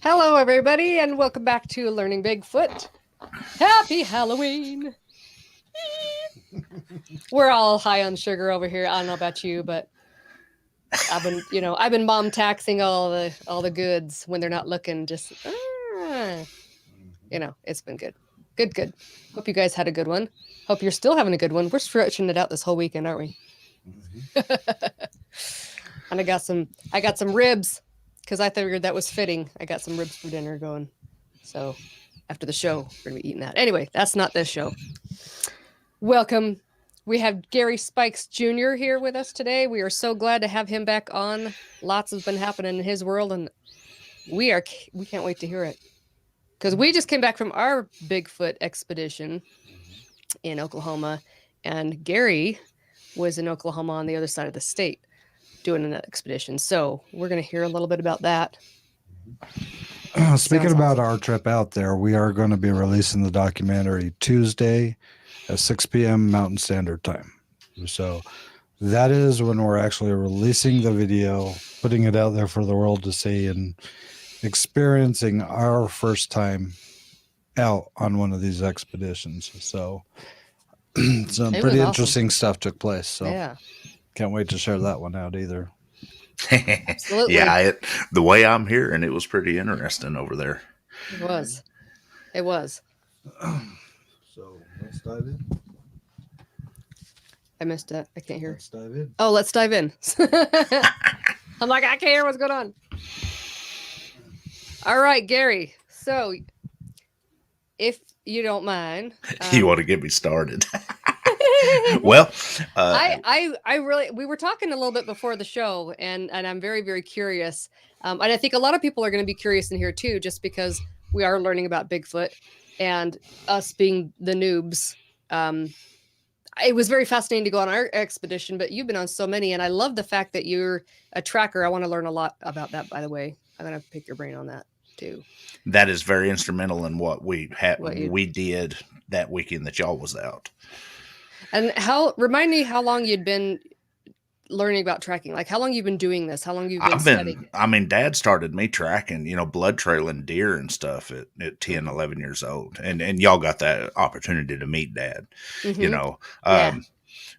Hello, everybody, and welcome back to Learning Bigfoot. Happy Halloween! We're all high on sugar over here. I don't know about you, but I've been mom taxing all the goods when they're not looking. Just, it's been good. Good. Hope you guys had a good one. Hope you're still having a good one. We're stretching it out this whole weekend, aren't we? And I got some ribs. Because I figured that was fitting. I got some ribs for dinner going. So after the show, we're going to be eating that. Anyway, that's not this show. Welcome. We have Gary Spikes Jr. here with us today. We are so glad to have him back on. Lots has been happening in his world, and we can't wait to hear it. Because we just came back from our Bigfoot expedition in Oklahoma, and Gary was in Oklahoma on the other side of the state doing an expedition. So we're going to hear a little bit about that. Speaking about our trip out there, we are going to be releasing the documentary Tuesday at 6 p.m. Mountain Standard Time. So that is when we're actually releasing the video, putting it out there for the world to see and experiencing our first time out on one of these expeditions. So some pretty interesting stuff took place. So yeah. Can't wait to share that one out either. Absolutely. Yeah, the way I'm hearing, it was pretty interesting over there. It was. So let's dive in. I missed it. I can't hear. Let's dive in. Oh, let's dive in. I'm like, I can't hear what's going on. All right, Gary. So if you don't mind. You want to get me started? Well, I really, we were talking a little bit before the show, and I'm very, very curious. And I think a lot of people are going to be curious in here too, just because we are learning about Bigfoot and us being the noobs. It was very fascinating to go on our expedition, but you've been on so many, and I love the fact that you're a tracker. I want to learn a lot about that, by the way. I'm going to pick your brain on that too. That is very instrumental in what we did that weekend that y'all was out. And remind me how long you'd been learning about tracking, like how long you've been doing this, how long you've been studying. I mean, Dad started me tracking, blood trailing deer and stuff at 10, 11 years old. And y'all got that opportunity to meet Dad, Yeah.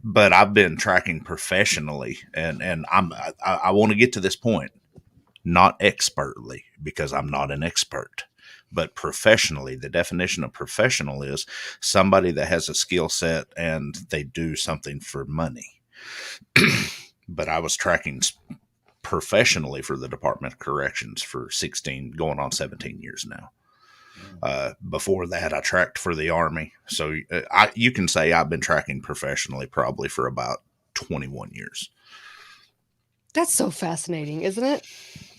But I've been tracking professionally, and I want to get to this point, not expertly, because I'm not an expert. But professionally, the definition of professional is somebody that has a skill set and they do something for money. But I was tracking professionally for the Department of Corrections for 16, going on 17 years now. Before that, I tracked for the Army. So you can say I've been tracking professionally probably for about 21 years. That's so fascinating, isn't it?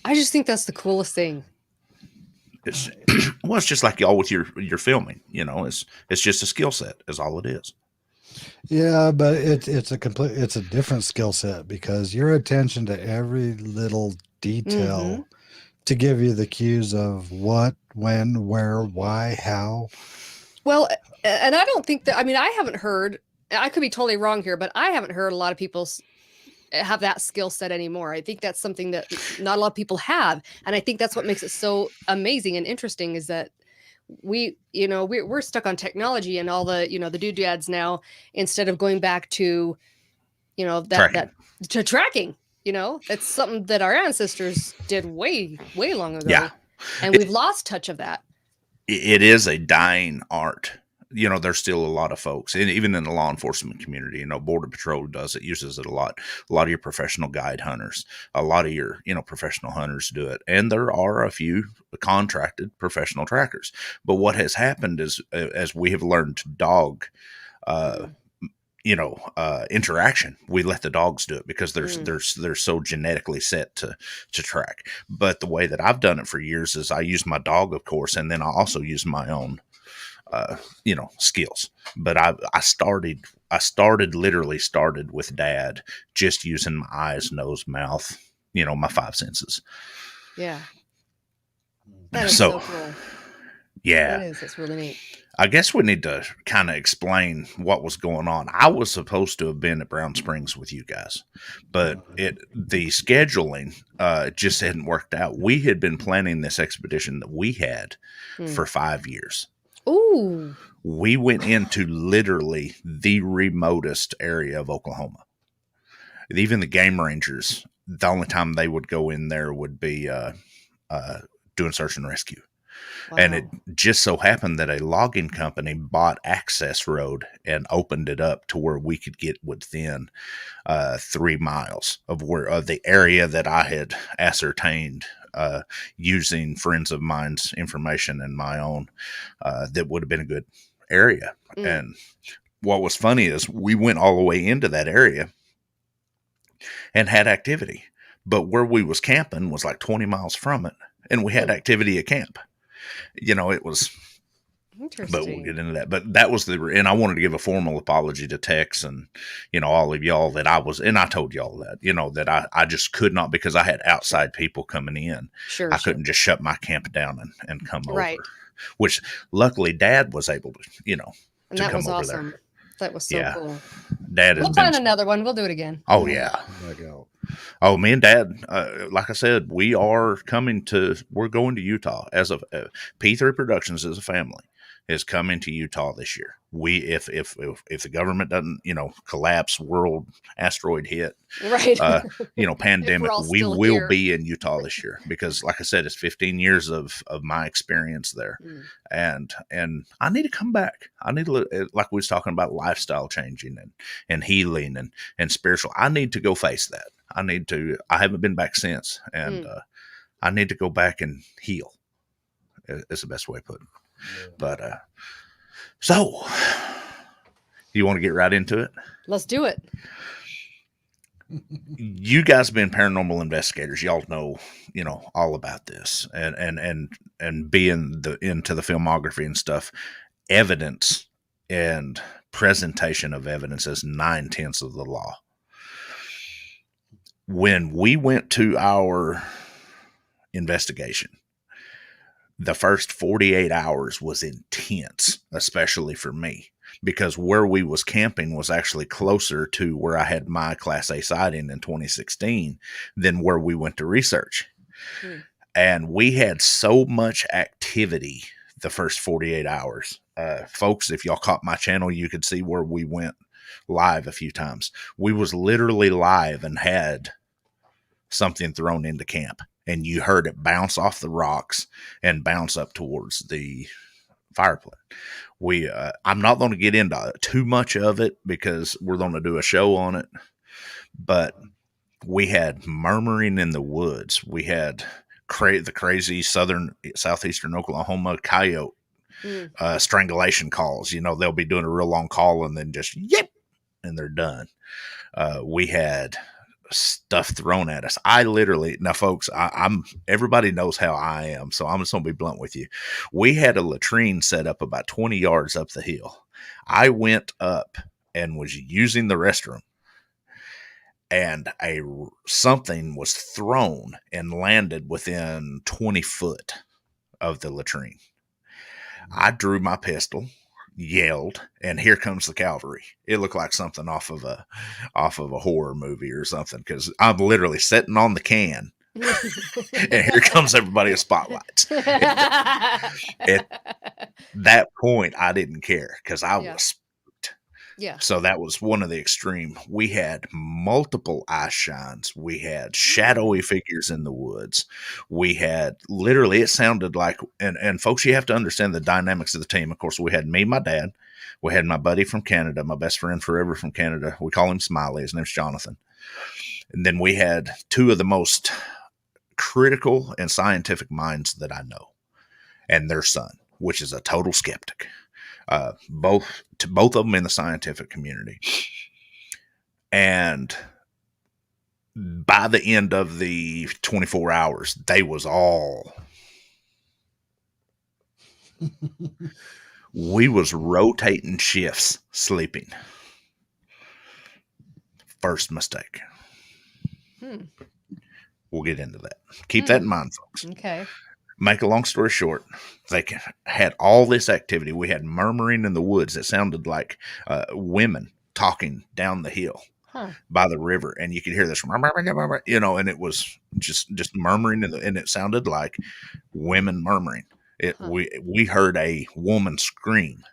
I just think that's the coolest thing. It's just like y'all with your filming, it's just a skill set is all it is. Yeah, but it's a different skill set because your attention to every little detail to give you the cues of what, when, where, why, how. Well, and I don't think that, I haven't heard, I could be totally wrong here, but I haven't heard a lot of people have that skill set anymore. I think that's something that not a lot of people have. And I think that's what makes it so amazing and interesting is that we're stuck on technology and all the, the doodads now, instead of going back to, to tracking, it's something that our ancestors did way, way long ago. Yeah. And we've lost touch of that. It is a dying art. There's still a lot of folks, and even in the law enforcement community, Border Patrol uses it a lot. A lot of your professional guide hunters, a lot of your, professional hunters do it. And there are a few contracted professional trackers. But what has happened is, as we have learned to dog, interaction. We let the dogs do it because they're so genetically set to track. But the way that I've done it for years is I use my dog, of course, and then I also use my own skills. But literally started with Dad, just using my eyes, nose, mouth, my five senses. Yeah. That is so cool. Yeah. It's really neat. I guess we need to kind of explain what was going on. I was supposed to have been at Brown Springs with you guys, but the scheduling just hadn't worked out. We had been planning this expedition that we had for 5 years. Ooh. We went into literally the remotest area of Oklahoma. Even the game rangers, the only time they would go in there would be doing search and rescue. Wow. And it just so happened that a logging company bought access road and opened it up to where we could get within 3 miles of the area that I had ascertained using friends of mine's information and my own. That would have been a good area. And what was funny is we went all the way into that area and had activity, but where we was camping was like 20 miles from it, and we had activity at camp. It was, but we'll get into that. But that was and I wanted to give a formal apology to Tex and, all of y'all and I told y'all that, that I just could not, because I had outside people coming in. Sure. I couldn't just shut my camp down and come right. over, which luckily Dad was able to, and to that come was over awesome. there. That was so cool. We'll plan another one. We'll do it again. Oh, yeah. Oh, me and Dad, like I said, we're going to Utah as a P3 Productions as a family is coming to Utah this year. If the government doesn't, collapse, world asteroid hit, right, pandemic, we will be in Utah this year because, like I said, it's 15 years of my experience there, and I need to come back. I need to, like we was talking about, lifestyle changing and healing and spiritual. I need to go face that. I haven't been back since, and I need to go back and heal. Is the best way to put it. But so you want to get right into it? Let's do it. You guys being paranormal investigators, y'all know, all about this and being into the filmography and stuff. Evidence and presentation of evidence is 9/10 of the law. When we went to our investigation, the first 48 hours was intense, especially for me, because where we was camping was actually closer to where I had my Class A sighting in 2016 than where we went to research. And we had so much activity the first 48 hours. Folks, if y'all caught my channel, you could see where we went live a few times. We was literally live and had something thrown into camp, and you heard it bounce off the rocks and bounce up towards the fire pit. I'm not going to get into too much of it because we're going to do a show on it, but we had murmuring in the woods. We had the crazy southeastern Oklahoma coyote strangulation calls. They'll be doing a real long call and then just yip, and they're done. We had stuff thrown at us. Now folks, everybody knows how I am, so I'm just gonna be blunt with you. We had a latrine set up about 20 yards up the hill. I went up and was using the restroom, and something was thrown and landed within 20 foot of the latrine. I drew my pistol, yelled, and here comes the cavalry. It looked like something off of a horror movie or something, because I'm literally sitting on the can and here comes everybody with spotlights. At that point, I didn't care because I was spooked. Yeah. So that was one of the extreme. We had multiple eye shines. We had shadowy figures in the woods. We had literally, it sounded like, and folks, you have to understand the dynamics of the team. Of course, we had me, my dad. We had my buddy from Canada, my best friend forever from Canada. We call him Smiley. His name's Jonathan. And then we had two of the most critical and scientific minds that I know, and their son, which is a total skeptic. Both of them in the scientific community. And by the end of the 24 hours, they was all. We was rotating shifts sleeping. First mistake. We'll get into that. Keep that in mind, folks. Okay. Make a long story short, they had all this activity. We had murmuring in the woods that sounded like women talking down the hill by the river, and you could hear this, you know, and it was just murmuring, and it sounded like women murmuring. We heard a woman scream.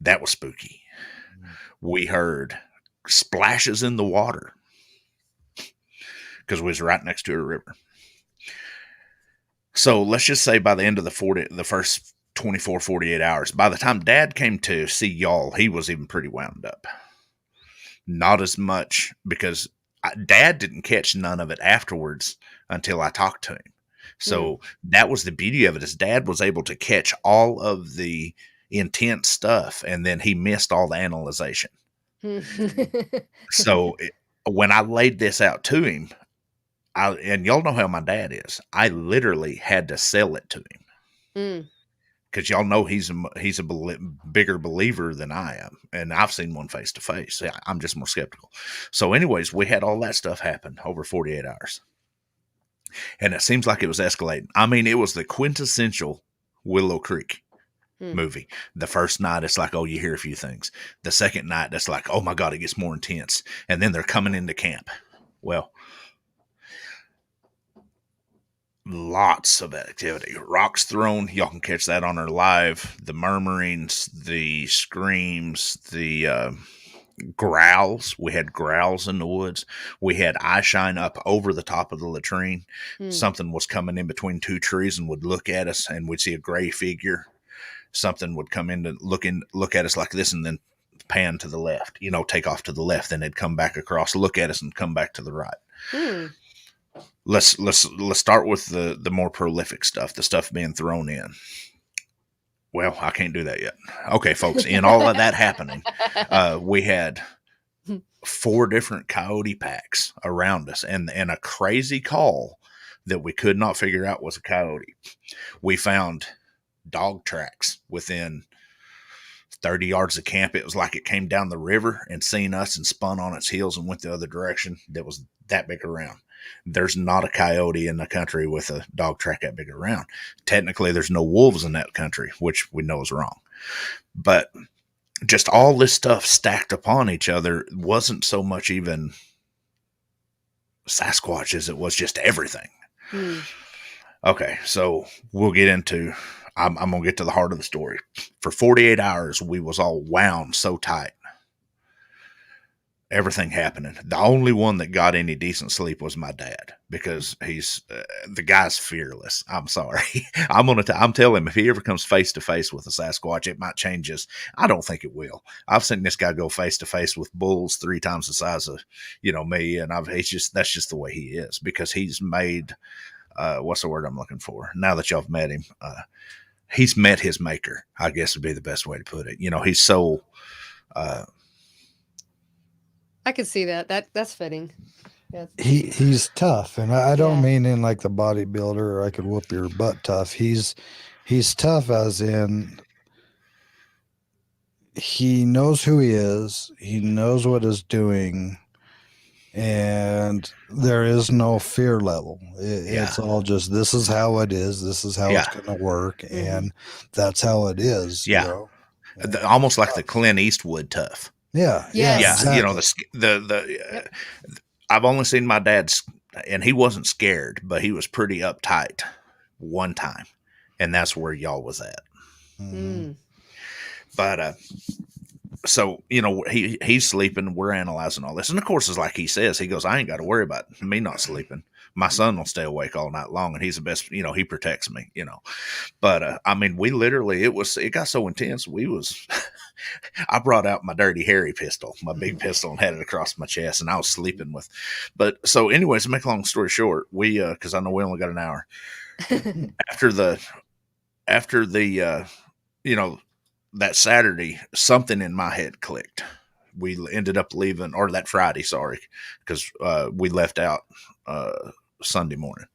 That was spooky. We heard splashes in the water because we was right next to a river. So let's just say by the end of the first 24, 48 hours, by the time Dad came to see y'all, he was even pretty wound up. Not as much because Dad didn't catch none of it afterwards until I talked to him. So that was the beauty of it, is Dad was able to catch all of the intense stuff, and then he missed all the analyzation. So when I laid this out to him, and y'all know how my dad is, I literally had to sell it to him because y'all know he's a bigger believer than I am, and I've seen one face to face. I'm just more skeptical. So, anyways, we had all that stuff happen over 48 hours, and it seems like it was escalating. I mean, it was the quintessential Willow Creek movie. The first night, it's like, oh, you hear a few things. The second night, that's like, oh my God, it gets more intense, and then they're coming into camp. Well, lots of activity. Rocks thrown. Y'all can catch that on our live. The murmurings, the screams, the growls. We had growls in the woods. We had eye shine up over the top of the latrine. Something was coming in between two trees and would look at us, and we'd see a gray figure. Something would come in to look at us like this, and then pan to the left, you know, take off to the left. Then they'd come back across, look at us, and come back to the right. Let's start with the more prolific stuff, the stuff being thrown in. Well, I can't do that yet. Okay, folks, in all of that happening, we had 4 different coyote packs around us, and a crazy call that we could not figure out was a coyote. We found dog tracks within 30 yards of camp. It was like it came down the river and seen us and spun on its heels and went the other direction. That was that big around. There's not a coyote in the country with a dog track that big around. Technically, there's no wolves in that country, which we know is wrong. But just all this stuff stacked upon each other wasn't so much even Sasquatch as it was just everything. Okay, so we'll get into... I'm going to get to the heart of the story. For 48 hours, we was all wound so tight. Everything happening. The only one that got any decent sleep was my dad, because he's the guy's fearless. I'm sorry. I'm telling him if he ever comes face to face with a Sasquatch, it might change his. I don't think it will. I've seen this guy go face to face with bulls 3 times the size of, me, and that's just the way he is, because he's made. What's the word I'm looking for? Now that y'all have met him, he's met his maker, I guess would be the best way to put it. He's so. I could see that. That's fitting. Yes. He's tough, and I don't mean in like the bodybuilder or I could whoop your butt tough. He's tough as in he knows who he is. He knows what he's doing, and there is no fear level. It's all just, this is how it is. This is how it's going to work, and that's how it is. Yeah, almost like the Clint Eastwood tough. Yeah, exactly. I've only seen my dad, and he wasn't scared, but he was pretty uptight one time, and that's where y'all was at. But so he's sleeping. We're analyzing all this, and of course, it's like he says, he goes, "I ain't got to worry about me not sleeping. My son will stay awake all night long, and he's the best. He protects me. But I mean, we literally, it got so intense. I brought out my Dirty Harry pistol, my big pistol, and had it across my chest, and I was sleeping with. But so, anyways, to make a long story short, we because I know we only got an hour after the that Saturday, something in my head clicked we ended up leaving, or that Friday, sorry, because we left out Sunday morning.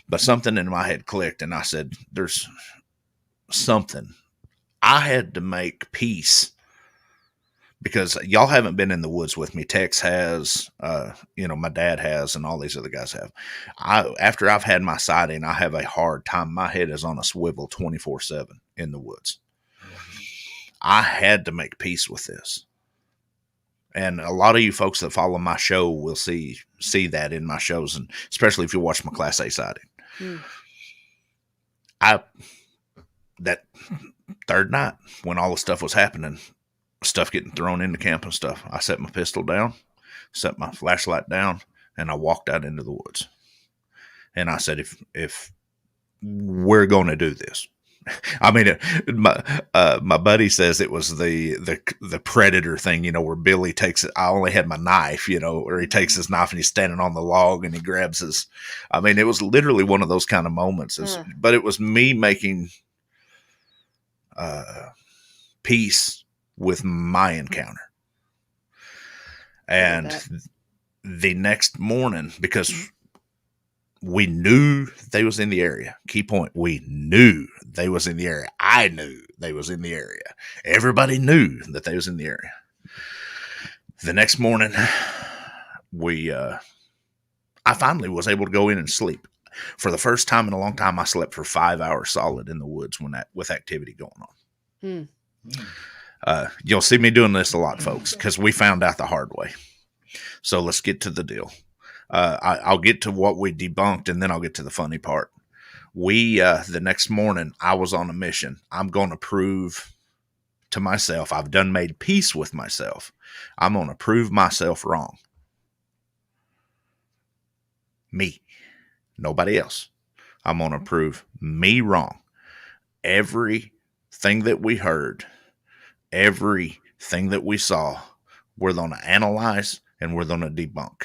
But something in my head clicked, and I said, "There's something." I had to make peace because y'all haven't been in the woods with me. Tex has, my dad has, and all these other guys have. After I've had my sighting, I have a hard time. My head is on a swivel 24/7 in the woods. I had to make peace with this. And a lot of you folks that follow my show will see that in my shows, and especially if you watch my Class A sighting. That third night when all the stuff was happening, stuff getting thrown into camp and stuff, I set my pistol down, set my flashlight down, and I walked out into the woods. And I said, if we're going to do this, I mean, my buddy says it was the predator thing, where Billy takes it. I only had my knife, where he takes his knife and he's standing on the log and he grabs his. I mean, it was literally one of those kind of moments. But it was me making peace with my encounter. And the next morning, because we knew they was in the area. Key point. We knew they was in the area. I knew they was in the area. Everybody knew that they was in the area. The next morning, I finally was able to go in and sleep. For the first time in a long time, I slept for 5 hours solid in the woods with activity going on. You'll see me doing this a lot, folks, because we found out the hard way. So let's get to the deal. I'll get to what we debunked, and then I'll get to the funny part. The next morning, I was on a mission. I'm going to prove to myself, I've done made peace with myself. I'm going to prove myself wrong. Me. Nobody else. I'm going to prove me wrong. Everything that we heard, everything that we saw, we're going to analyze and we're going to debunk.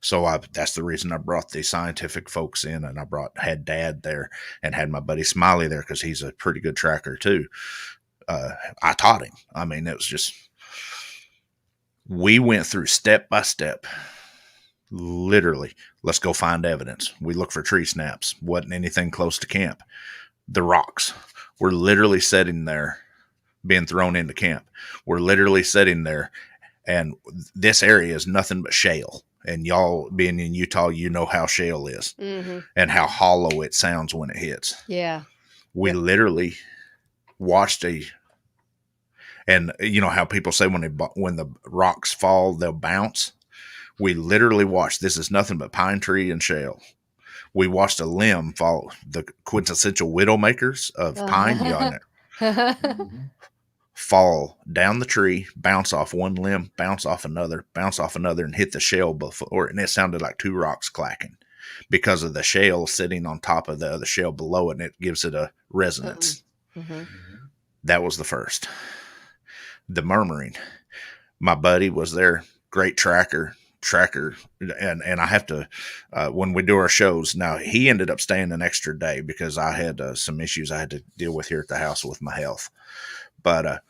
So that's the reason I brought the scientific folks in, and I had Dad there and had my buddy Smiley there because he's a pretty good tracker too. I taught him. I mean, it was just, we went through step by step. Literally, let's go find evidence. We look for tree snaps. Wasn't anything close to camp. The rocks were literally sitting there being thrown into camp. We're literally sitting there, and this area is nothing but shale. And y'all being in Utah, you know how shale is and how hollow it sounds when it hits. Yeah. We literally watched and you know how people say when the rocks fall, they'll bounce. We literally watched. This is nothing but pine tree and shale. We watched a limb fall, the quintessential widowmakers of pine, fall down the tree, bounce off one limb, bounce off another, and hit the shale before. And it sounded like two rocks clacking because of the shale sitting on top of the other shale below it, and it gives it a resonance. That was the first. The murmuring. My buddy was there, great tracker, and I have to, when we do our shows, now he ended up staying an extra day because I had some issues I had to deal with here at the house with my health. But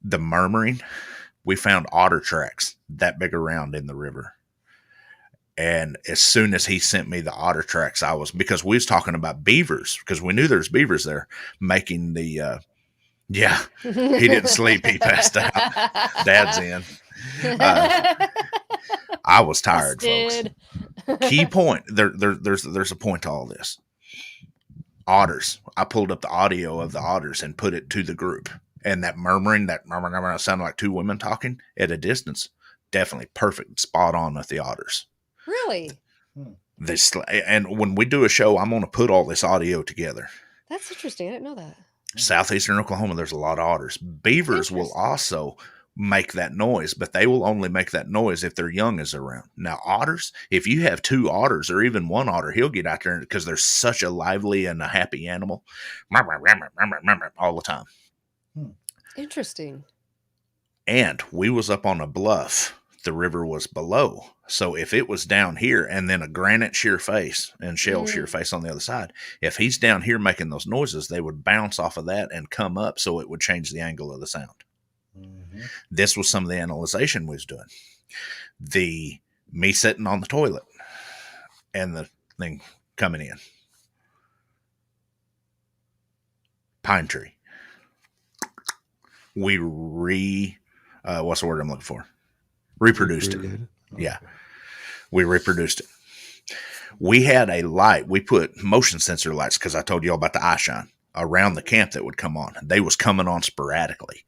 the murmuring, we found otter tracks that big around in the river. And as soon as he sent me the otter tracks, because we was talking about beavers, because we knew there's beavers there making the, he didn't sleep. He passed out. Dad's in. I was tired, folks. Key point. There's a point to all this. Otters. I pulled up the audio of the otters and put it to the group. And that murmuring sounded like two women talking at a distance. Definitely perfect, spot on with the otters. Really? And when we do a show, I'm going to put all this audio together. That's interesting. I didn't know that. Southeastern Oklahoma, there's a lot of otters. Beavers will also make that noise, but they will only make that noise if their young is around. Now, otters, if you have two otters or even one otter, he'll get out there because they're such a lively and a happy animal all the time. Interesting. And we was up on a bluff. The river was below. So if it was down here and then a granite sheer face and shell sheer face on the other side, if he's down here making those noises, they would bounce off of that and come up so it would change the angle of the sound. Mhm. This was some of the analyzation we was doing. Me sitting on the toilet and the thing coming in. Pine tree. We what's the word I'm looking for? Reproduced it. Recreated. Yeah. We reproduced it. We had a light. We put motion sensor lights, because I told you all about the eye shine, around the camp that would come on. They was coming on sporadically.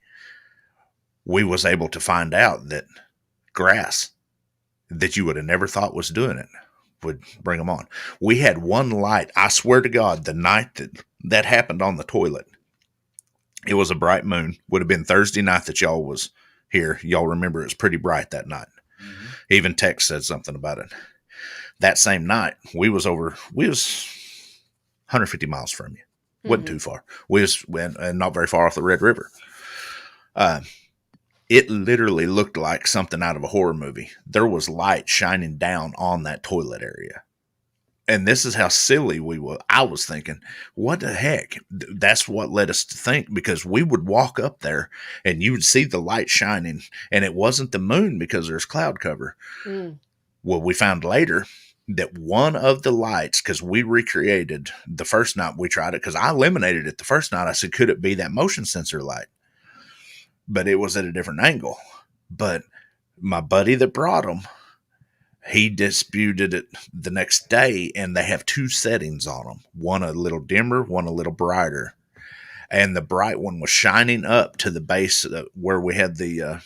We was able to find out that grass that you would have never thought was doing it would bring them on. We had one light. I swear to God, the night that happened on the toilet, it was a bright moon. Would have been Thursday night that y'all was here. Y'all remember it was pretty bright that night. Mm-hmm. Even Tex said something about it. That same night, we was 150 miles from you. Wasn't too far. We was not very far off the Red River. It literally looked like something out of a horror movie. There was light shining down on that toilet area. And this is how silly we were. I was thinking, what the heck? That's what led us to think, because we would walk up there and you would see the light shining, and it wasn't the moon because there's cloud cover. Mm. Well, we found later that one of the lights, because we recreated the first night we tried it, because I eliminated it the first night. I said, could it be that motion sensor light? But it was at a different angle. But my buddy that brought them, he disputed it the next day, and they have two settings on them. One a little dimmer, one a little brighter. And the bright one was shining up to the base where we had the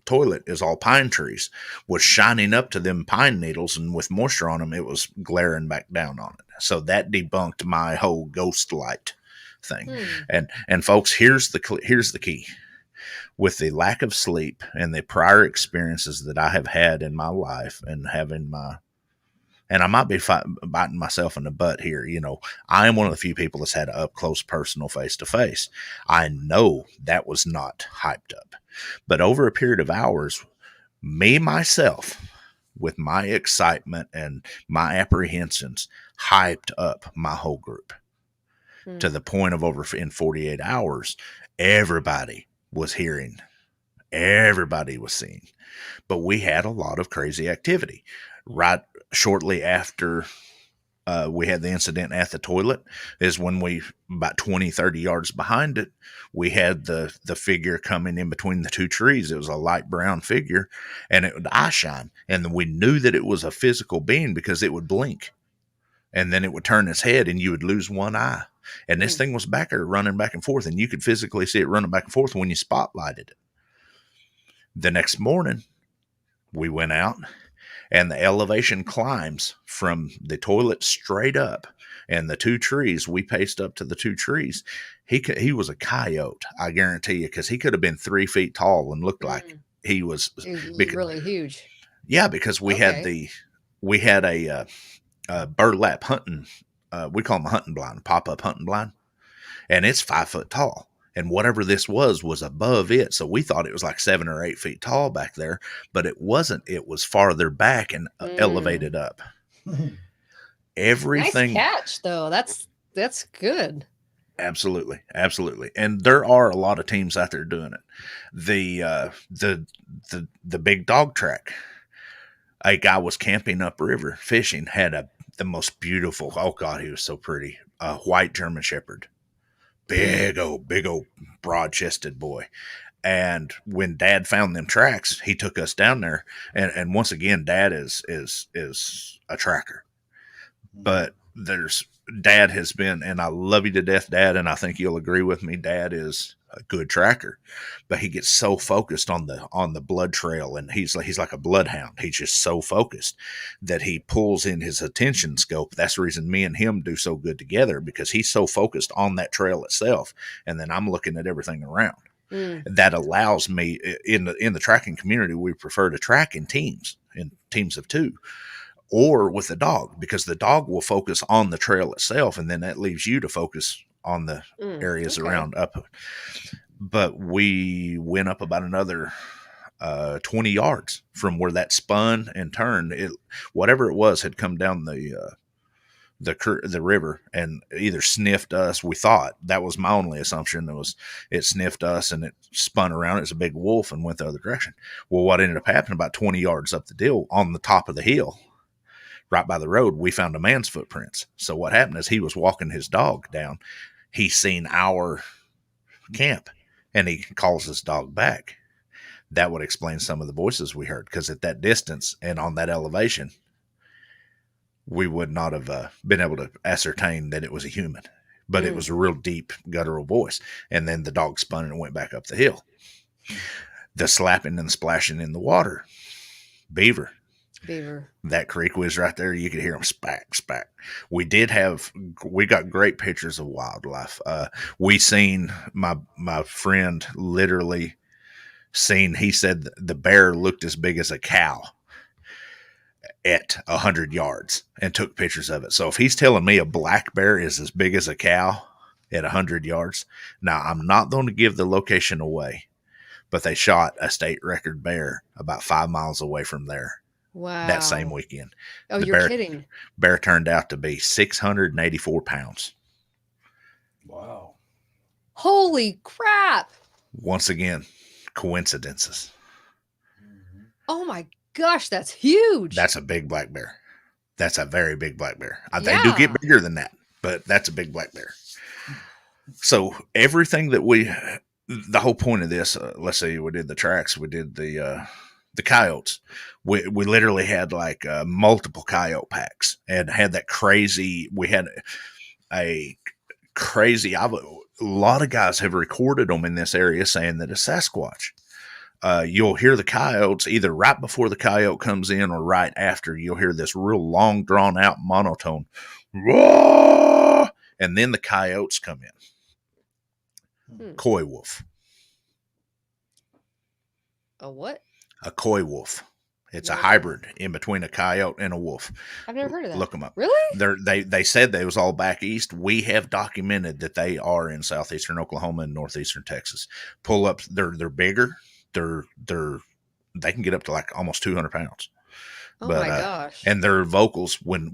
toilet is all pine trees, was shining up to them pine needles, and with moisture on them, it was glaring back down on it. So that debunked my whole ghost light thing. And folks, here's the key. With the lack of sleep and the prior experiences that I have had in my life, and I might be biting myself in the butt here. You know, I am one of the few people that's had an up close personal face to face. I know that was not hyped up, but over a period of hours, myself, with my excitement and my apprehensions, hyped up my whole group. To the point of in 48 hours, everybody was hearing, everybody was seeing. But we had a lot of crazy activity. Right shortly after we had the incident at the toilet is when about 20, 30 yards behind it, we had the figure coming in between the two trees. It was a light brown figure, and it would eye shine. And we knew that it was a physical being because it would blink. And then it would turn its head and you would lose one eye. And this thing was back there running back and forth, and you could physically see it running back and forth when you spotlighted it. The next morning, we went out, and the elevation climbs from the toilet straight up, and the two trees, we paced up to the two trees. He was a coyote, I guarantee you, because he could have been 3 feet tall and looked like he was really huge. Yeah, because we had a burlap hunting, we call them a hunting blind, pop-up hunting blind, and it's 5 foot tall. And whatever this was above it. So we thought it was like 7 or 8 feet tall back there, but it wasn't. It was farther back and elevated up. Everything. Nice catch, though. That's good. Absolutely. Absolutely. And there are a lot of teams out there doing it. The big dog track. A guy was camping upriver, fishing, had the most beautiful, oh God, he was so pretty, a white German Shepherd. Big old broad chested boy. And when Dad found them tracks, he took us down there. And once again, Dad is a tracker, but Dad has been, and I love you to death, Dad. And I think you'll agree with me. Dad is a good tracker, but he gets so focused on the blood trail, and he's like a bloodhound. He's just so focused that he pulls in his attention scope. That's the reason me and him do so good together, because he's so focused on that trail itself, and then I'm looking at everything around. That allows me in the tracking community. We prefer to track in teams of 2. Or with the dog, because the dog will focus on the trail itself, and then that leaves you to focus on the areas around up. But we went up about another 20 yards from where that spun and turned. Whatever it was had come down the river and either sniffed us. We thought that was my only assumption. It sniffed us and it spun around. It's a big wolf and went the other direction. Well, what ended up happening about 20 yards up the hill on the top of the hill, right by the road, we found a man's footprints. So what happened is he was walking his dog down. He seen our camp and he calls his dog back. That would explain some of the voices we heard, because at that distance and on that elevation, we would not have been able to ascertain that it was a human, but it was a real deep guttural voice. And then the dog spun and went back up the hill. The slapping and splashing in the water, beaver. That creek was right there. You could hear them spack, spack. We got great pictures of wildlife. We seen my friend literally seen, he said the bear looked as big as a cow at 100 yards and took pictures of it. So if he's telling me a black bear is as big as a cow at 100 yards, now I'm not going to give the location away, but they shot a state record bear about 5 miles away from there. Wow. That same weekend. Oh, you're kidding. Bear turned out to be 684 pounds. Wow. Holy crap. Once again, coincidences. Oh my gosh, that's huge. That's a big black bear. That's a very big black bear. They do get bigger than that, but that's a big black bear. So everything that the whole point of this, let's say we did the tracks, we did the coyotes. We literally had like multiple coyote packs and had that crazy. We had a crazy. A lot of guys have recorded them in this area saying that it's Sasquatch. You'll hear the coyotes either right before the coyote comes in or right after. You'll hear this real long, drawn out monotone, "Roar!" And then the coyotes come in. Coy wolf. A what? A coy wolf. It's a hybrid in between a coyote and a wolf. I've never heard of that. Look them up. Really? They said they was all back east. We have documented that they are in southeastern Oklahoma and northeastern Texas. Pull up. They're bigger. They can get up to like almost 200 pounds. Oh my gosh. And their vocals, when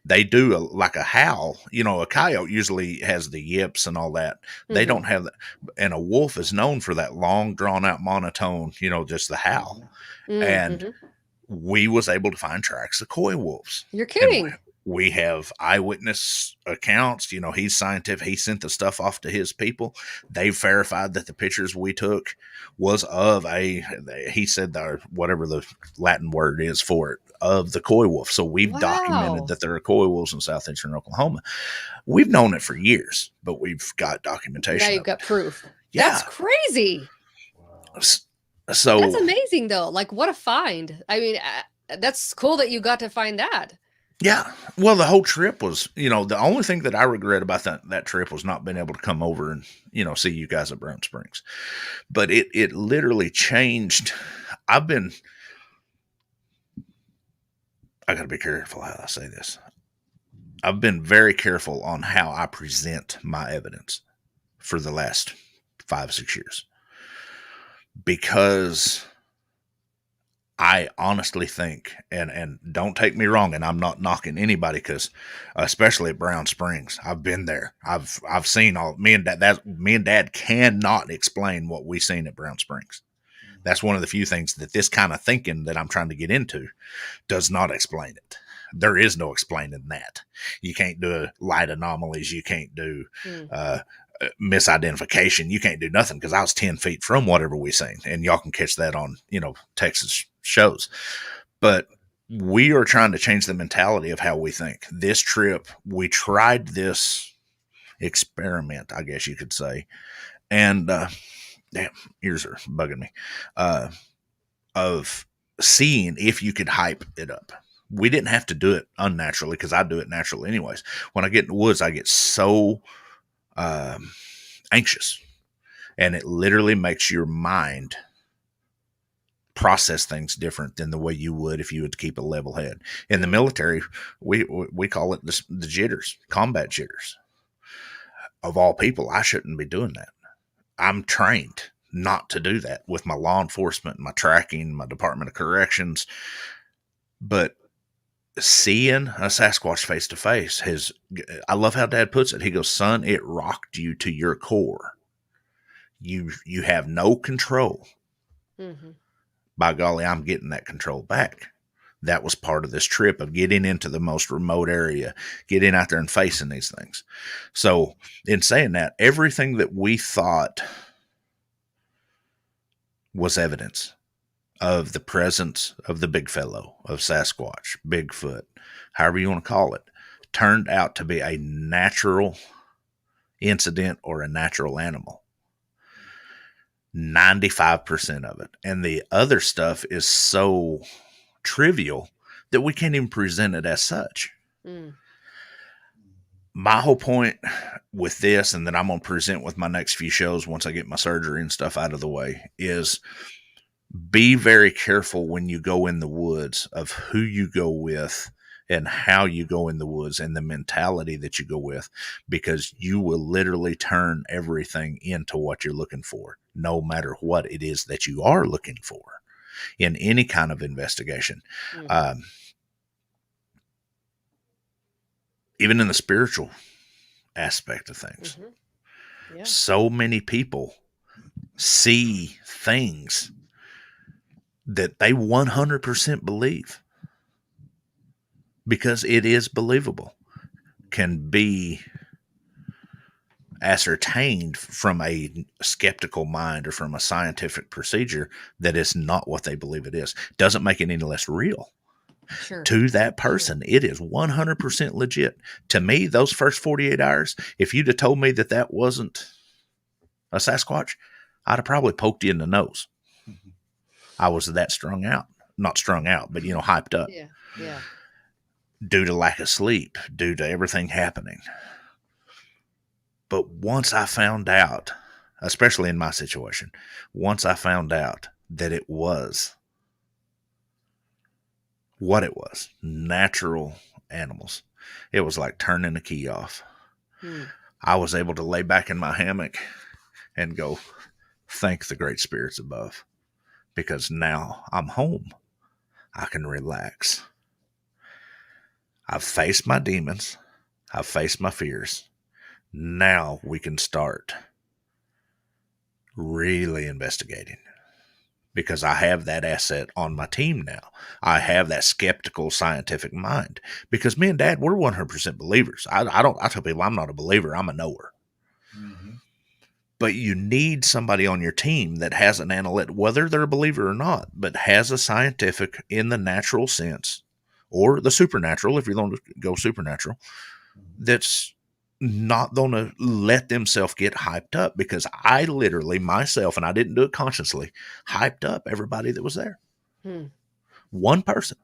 they do like a howl, a coyote usually has the yips and all that. They don't have that. And a wolf is known for that long drawn out monotone, just the howl. And we was able to find tracks of coy wolves. You're kidding. And we have eyewitness accounts. He's scientific. He sent the stuff off to his people. They've verified that the pictures we took was of he said whatever the Latin word is for it, of the coy wolf. So we've documented that there are coy wolves in southeastern Oklahoma. We've known it for years, but we've got documentation. Now you've got proof. Yeah. That's crazy. So that's amazing though. Like, what a find. I mean, that's cool that you got to find that. Yeah. Well, the whole trip was, the only thing that I regret about that trip was not being able to come over and, see you guys at Brown Springs. But it literally changed. I got to be careful how I say this. I've been very careful on how I present my evidence for the last 5-6 years. Because I honestly think, and don't take me wrong, and I'm not knocking anybody, because especially at Brown Springs, I've been there. I've seen all. Me and Dad cannot explain what we seen at Brown Springs. That's one of the few things that this kind of thinking that I'm trying to get into does not explain it. There is no explaining that. You can't do light anomalies. You can't do misidentification. You can't do nothing, because I was 10 feet from whatever we seen, and y'all can catch that on Texas shows. But we are trying to change the mentality of how we think. This trip, we tried this experiment, I guess you could say, and damn, ears are bugging me, of seeing if you could hype it up. We didn't have to do it unnaturally, because I do it naturally anyways. When I get in the woods, I get so anxious, and it literally makes your mind process things different than the way you would if you would keep a level head. In the military, we call it the jitters, combat jitters. Of all people, I shouldn't be doing that. I'm trained not to do that with my law enforcement, my tracking, my Department of Corrections. But seeing a Sasquatch face to face I love how Dad puts it. He goes, son, it rocked you to your core. You have no control. Mm-hmm. By golly, I'm getting that control back. That was part of this trip of getting into the most remote area, getting out there and facing these things. So in saying that, everything that we thought was evidence of the presence of the big fellow, of Sasquatch, Bigfoot, however you want to call it, turned out to be a natural incident or a natural animal. 95% of it. And the other stuff is so trivial that we can't even present it as such. Mm. My whole point with this, and that I'm going to present with my next few shows once I get my surgery and stuff out of the way, is be very careful when you go in the woods of who you go with and how you go in the woods and the mentality that you go with, because you will literally turn everything into what you're looking for, no matter what it is that you are looking for in any kind of investigation. Mm-hmm. Even in the spiritual aspect of things. Mm-hmm. Yeah. So many people see things that they 100% believe because it is believable, can be ascertained from a skeptical mind or from a scientific procedure that is not what they believe it is. Doesn't make it any less real. Sure. To that person, it is 100% legit. To me, those first 48 hours, if you'd have told me that that wasn't a Sasquatch, I'd have probably poked you in the nose. Mhm. I was that strung out. Not strung out, but, hyped up. Yeah. Yeah. Due to lack of sleep, due to everything happening. But once I found out, especially in my situation, once I found out that it was what it was, natural animals, it was like turning the key off. I was able to lay back in my hammock and go, thank the great spirits above, because now I'm home. I can relax. I've faced my demons. I've faced my fears. Now we can start really investigating, because I have that asset on my team now. I have that skeptical scientific mind, because me and Dad, we're 100% believers. I tell people I'm not a believer. I'm a knower. Mm-hmm. But you need somebody on your team that has an analytic, whether they're a believer or not, but has a scientific in the natural sense or the supernatural, if you're going to go supernatural, that's not going to let themselves get hyped up, because I literally myself, and I didn't do it consciously, hyped up everybody that was there. One person.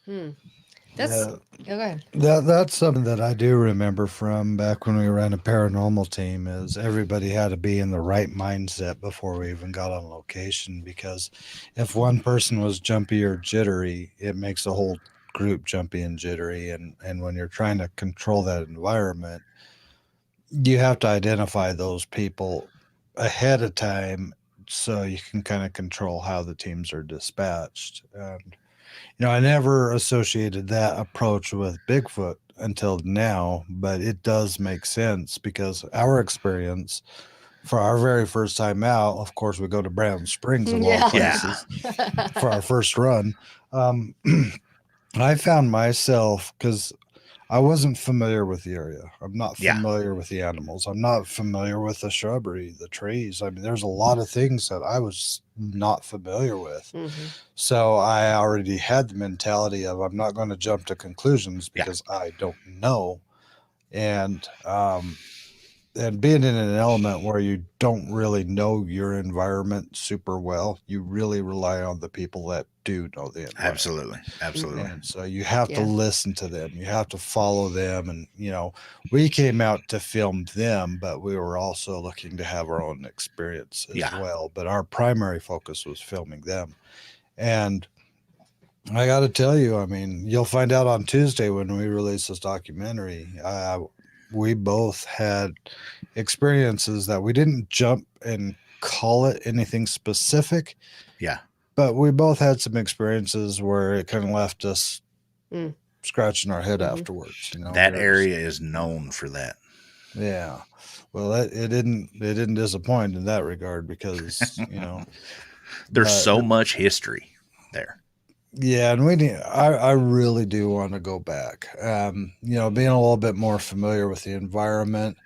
That's Yeah. go ahead. That's something that I do remember from back when we ran a paranormal team, is everybody had to be in the right mindset before we even got on location, because if one person was jumpy or jittery, it makes the whole group jumpy and jittery, and when you're trying to control that environment, you have to identify those people ahead of time so you can kind of control how the teams are dispatched. And I never associated that approach with Bigfoot until now, but it does make sense, because our experience for our very first time out, of course, we go to Brown Springs of all Yeah. places for our first run. I found myself, because I wasn't familiar with the area. I'm not Yeah. familiar with the animals. I'm not familiar with the shrubbery, the trees. I mean, there's a lot of things that I was not familiar with. So I already had the mentality of, I'm not going to jump to conclusions because I don't know. And being in an element where you don't really know your environment super well, you really rely on the people that do know the environment. Absolutely. And so you have to listen to them. You have to follow them. And, we came out to film them, but we were also looking to have our own experience as well. But our primary focus was filming them. And I got to tell you, I mean, you'll find out on Tuesday when we release this documentary. We both had experiences that we didn't jump and call it anything specific. Yeah. But we both had some experiences where it kind of left us Mm. scratching our head Mhm. afterwards. You know, That there's- area is known for that. Yeah. Well, it didn't disappoint in that regard because There's but- so much history there. Yeah, and I really do want to go back. Being a little bit more familiar with the environment.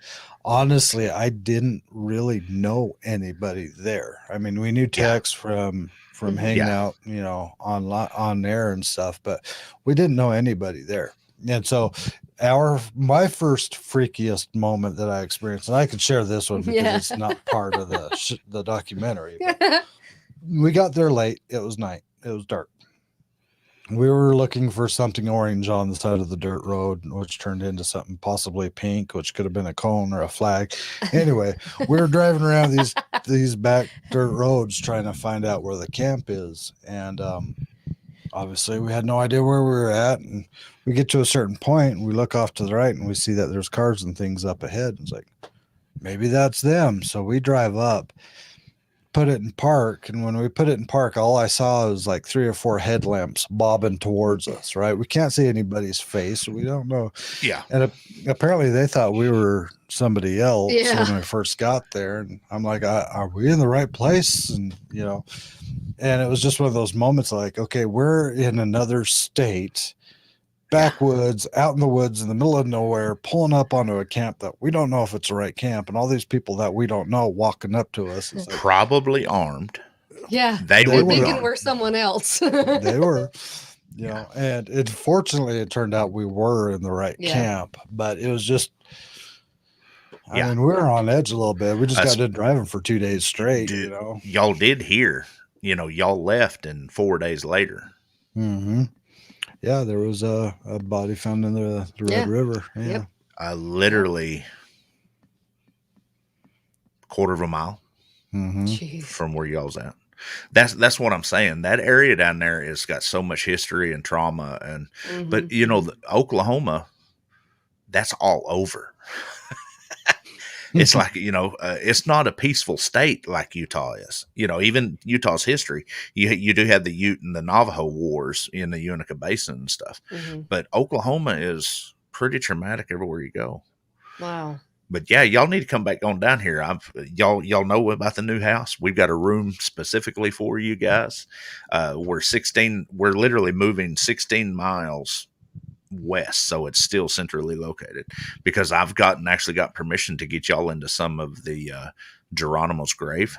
Honestly, I didn't really know anybody there. I mean, we knew Tex from Mhm. hanging Yeah. out, on air and stuff, but we didn't know anybody there. And so my first freakiest moment that I experienced, and I can share this one because Yeah. it's not part of the documentary. But we got there late. It was night. It was dark. We were looking for something orange on the side of the dirt road, which turned into something possibly pink, which could have been a cone or a flag. Anyway, we were driving around these back dirt roads trying to find out where the camp is, and obviously we had no idea where we were at. And we get to a certain point, and we look off to the right, and we see that there's cars and things up ahead. It's like, maybe that's them. So we drive up, put it in park, and when we put it in park, all I saw was like 3 or 4 headlamps bobbing towards us. Right, we can't see anybody's face, we don't know. Yeah. And apparently they thought we were somebody else Yeah. when we first got there, and I'm like, are we in the right place? And and it was just one of those moments like, okay, we're in another state, backwoods, out in the woods, in the middle of nowhere, pulling up onto a camp that we don't know if it's the right camp, and all these people that we don't know walking up to us. It's like, Probably armed. Yeah. They They would were be Thinking armed. we're someone else. they were, and fortunately it turned out we were in the right Yeah. camp, but it was just, I Yeah. mean, we were on edge a little bit. We just Us- got done driving for 2 days straight, Dude, y'all did hear, y'all left, and 4 days later. Mm-hmm. Yeah, there was a body found in the Red River. Yeah. Yep. Literally quarter of a mile Mm-hmm. Jeez. from where y'all's at. That's what I'm saying. That area down there has got so much history and trauma, and Mhm. but Oklahoma, that's all over. It's like, it's not a peaceful state like Utah is. Even Utah's history, you do have the Ute and the Navajo wars in the Uinta Basin and stuff, Mhm. but Oklahoma is pretty traumatic everywhere you go. Wow. But yeah, y'all need to come back on down here. Y'all know about the new house. We've got a room specifically for you guys. We're literally moving 16 miles west, so it's still centrally located, because I've actually got permission to get y'all into some of the Geronimo's grave,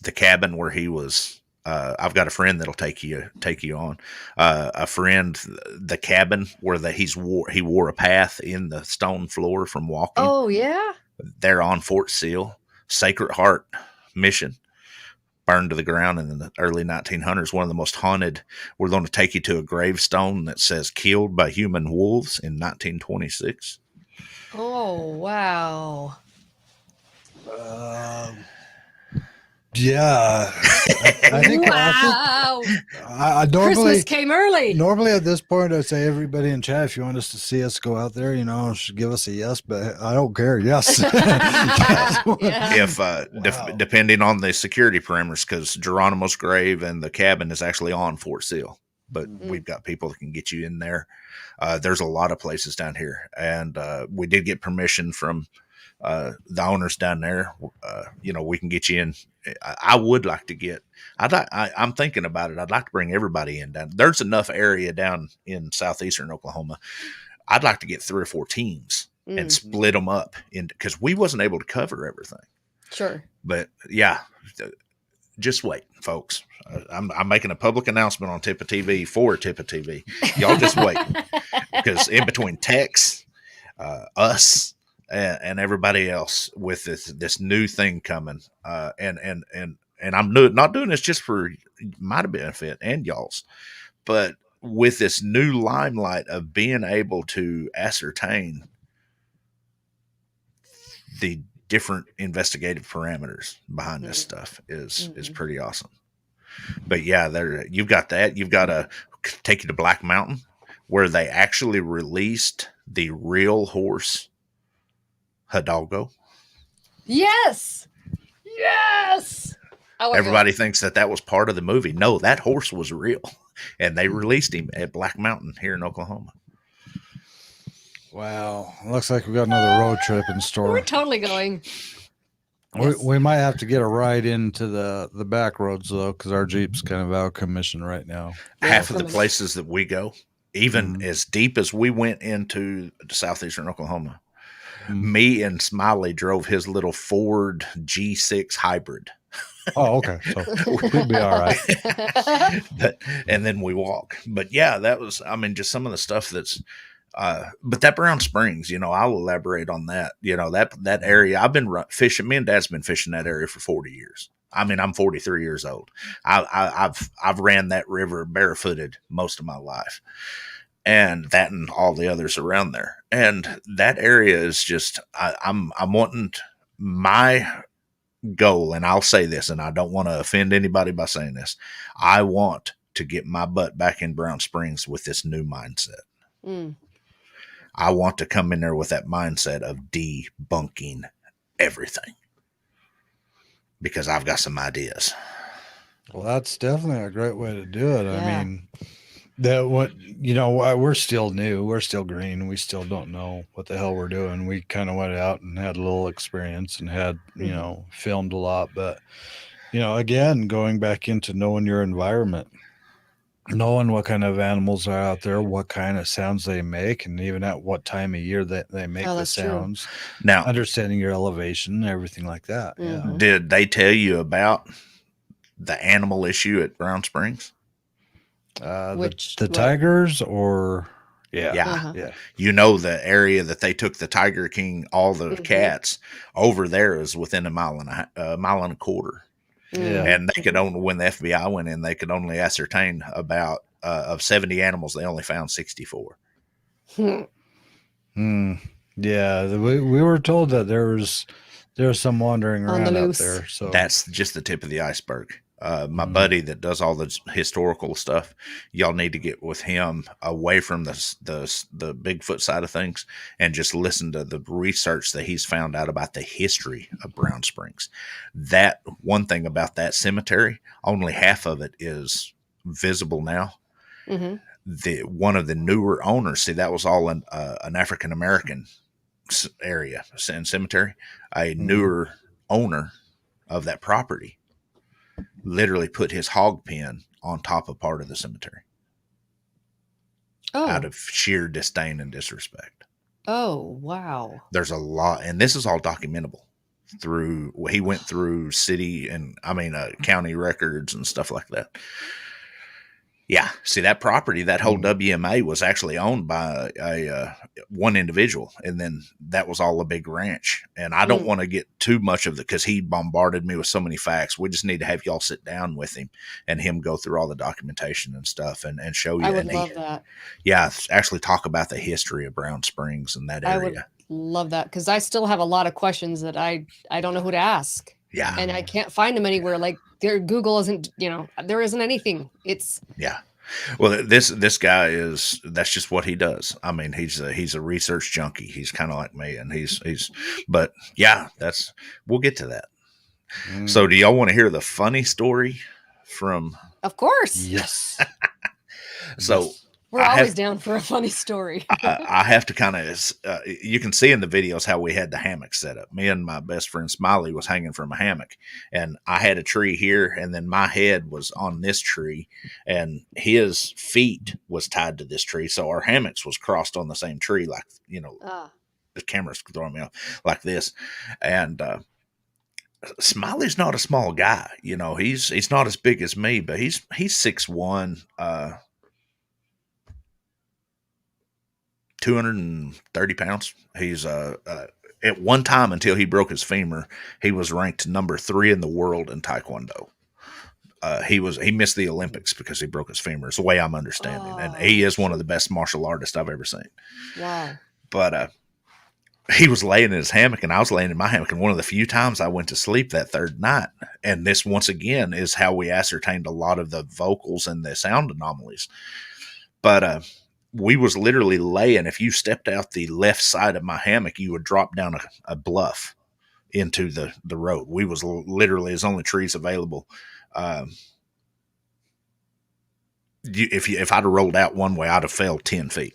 the cabin where he was. I've got a friend that'll take you on. A friend, the cabin where he wore a path in the stone floor from walking. Oh yeah. They're on Fort Seal, Sacred Heart Mission, burned to the ground in the early 1900s. One of the most haunted. We're going to take you to a gravestone that says "Killed by Human Wolves" in 1926. Oh wow. Yeah, I think Wow. I Christmas normally came early. normally at this point I'd say everybody in chat, if you want us to see us go out there, should give us a yes, but I don't care. Yes. Yeah. If Wow. depending on the security parameters, because Geronimo's grave and the cabin is actually on Fort Seal, but we've got people that can get you in there. There's a lot of places down here, and we did get permission from the owners down there. We can get you in. I would like to get. I'm thinking about it. I'd like to bring everybody in down. There's enough area down in southeastern Oklahoma. I'd like to get 3 or 4 teams and split them up because we wasn't able to cover everything. Sure. But yeah, just wait, folks. I'm making a public announcement on Tippa TV for Tippa TV. Y'all just wait, because in between Tex, us, and everybody else with this new thing coming, and I'm not doing this just for my benefit and y'all's, but with this new limelight of being able to ascertain the different investigative parameters behind this stuff is pretty awesome. But yeah, you've got that. You've got to take you to Black Mountain, where they actually released the real horse Hidalgo. Yes. Yes. Oh my Everybody gosh. thinks that was part of the movie. No, that horse was real, and they released him at Black Mountain here in Oklahoma. Wow, looks like we got another road trip in We're store. totally going. We, Yes. we might have to get a ride into the back roads though, because our Jeep's kind of out of commission right now. Yeah, Half it's of the coming. places that we go, even Mhm. as deep as we went into southeastern Oklahoma, Mhm. me and Smiley drove his little Ford G6 hybrid. Oh, okay. So we'll be all right. And then we walk. But yeah, that was, I mean, just some of the stuff that's, but that Brown Springs, I'll elaborate on that. That area, I've been fishing. Me and Dad's been fishing that area for 40 years. I mean, I'm 43 years old. I've ran that river barefooted most of my life, and that and all the others around there. And that area is just, I'm wanting my goal, and I'll say this, and I don't want to offend anybody by saying this. I want to get my butt back in Brown Springs with this new mindset. Mm. I want to come in there with that mindset of debunking everything because I've got some ideas. Well, that's definitely a great way to do it. I Yeah. mean, we're still new, we're still green, we still don't know what the hell we're doing. We kind of went out and had a little experience and had, filmed a lot, but again, going back into knowing your environment, knowing what kind of animals are out there, what kind of sounds they make, and even at what time of year that they make Oh, the that's true. sounds. Now, Understanding your elevation, everything like that. Mhm. did they tell you about the animal issue at Brown Springs? Yeah. Which The what? tigers, or Yeah. Uh-huh. yeah. The area that they took the Tiger King, all the cats over there is within a mile and a quarter. Yeah. And they could only, when the FBI went in, they could only ascertain about of 70 animals, they only found 64. Yeah, we were told that there was some wandering On the around out loose. there. So That's just the tip of the iceberg. My buddy that does all the historical stuff, y'all need to get with him away from the Bigfoot side of things and just listen to the research that he's found out about the history of Brown Springs. That one thing about that cemetery, only half of it is visible now. Mm-hmm. One of the newer owners, see, that was all an African American area and cemetery. A newer owner of that property literally put his hog pen on top of part of the cemetery out of sheer disdain and disrespect. Oh, wow. There's a lot, and this is all documentable through, he went through city and county records and stuff like that. Yeah. See, that property, that whole WMA was actually owned by one individual. And then that was all a big ranch. And I don't want to get too much of it because he bombarded me with so many facts. We just need to have y'all sit down with him and him go through all the documentation and stuff and show you. I would love that. Yeah. Actually talk about the history of Brown Springs and that area. I would love that because I still have a lot of questions that I don't know who to ask. Yeah. And I can't find them anywhere. Like Google isn't, there isn't anything. Yeah. Well, this guy that's just what he does. I mean, he's a research junkie. He's kind of like me, and but yeah, we'll get to that. So do y'all want to hear the funny story from? Of course. Yes. So we're always down for a funny story. I have to kind of, you can see in the videos how we had the hammock set up. Me and my best friend Smiley was hanging from a hammock, and I had a tree here, and then my head was on this tree, and his feet was tied to this tree. So our hammocks was crossed on the same tree, like, the camera's throwing me off like this. And, Smiley's not a small guy, he's not as big as me, but he's 6'1", 230 pounds. He's at one time, until he broke his femur, he was ranked number 3 in the world in Taekwondo. He missed the Olympics because he broke his femur. It's the way I'm understanding, and he is one of the best martial artists I've ever seen. Wow! But he was laying in his hammock, and I was laying in my hammock. And one of the few times I went to sleep that third night, and this once again is how we ascertained a lot of the vocals and the sound anomalies. But we was literally laying. If you stepped out the left side of my hammock, you would drop down a bluff into the road. We was literally his only trees available. If I'd have rolled out one way, I'd have fell 10 feet,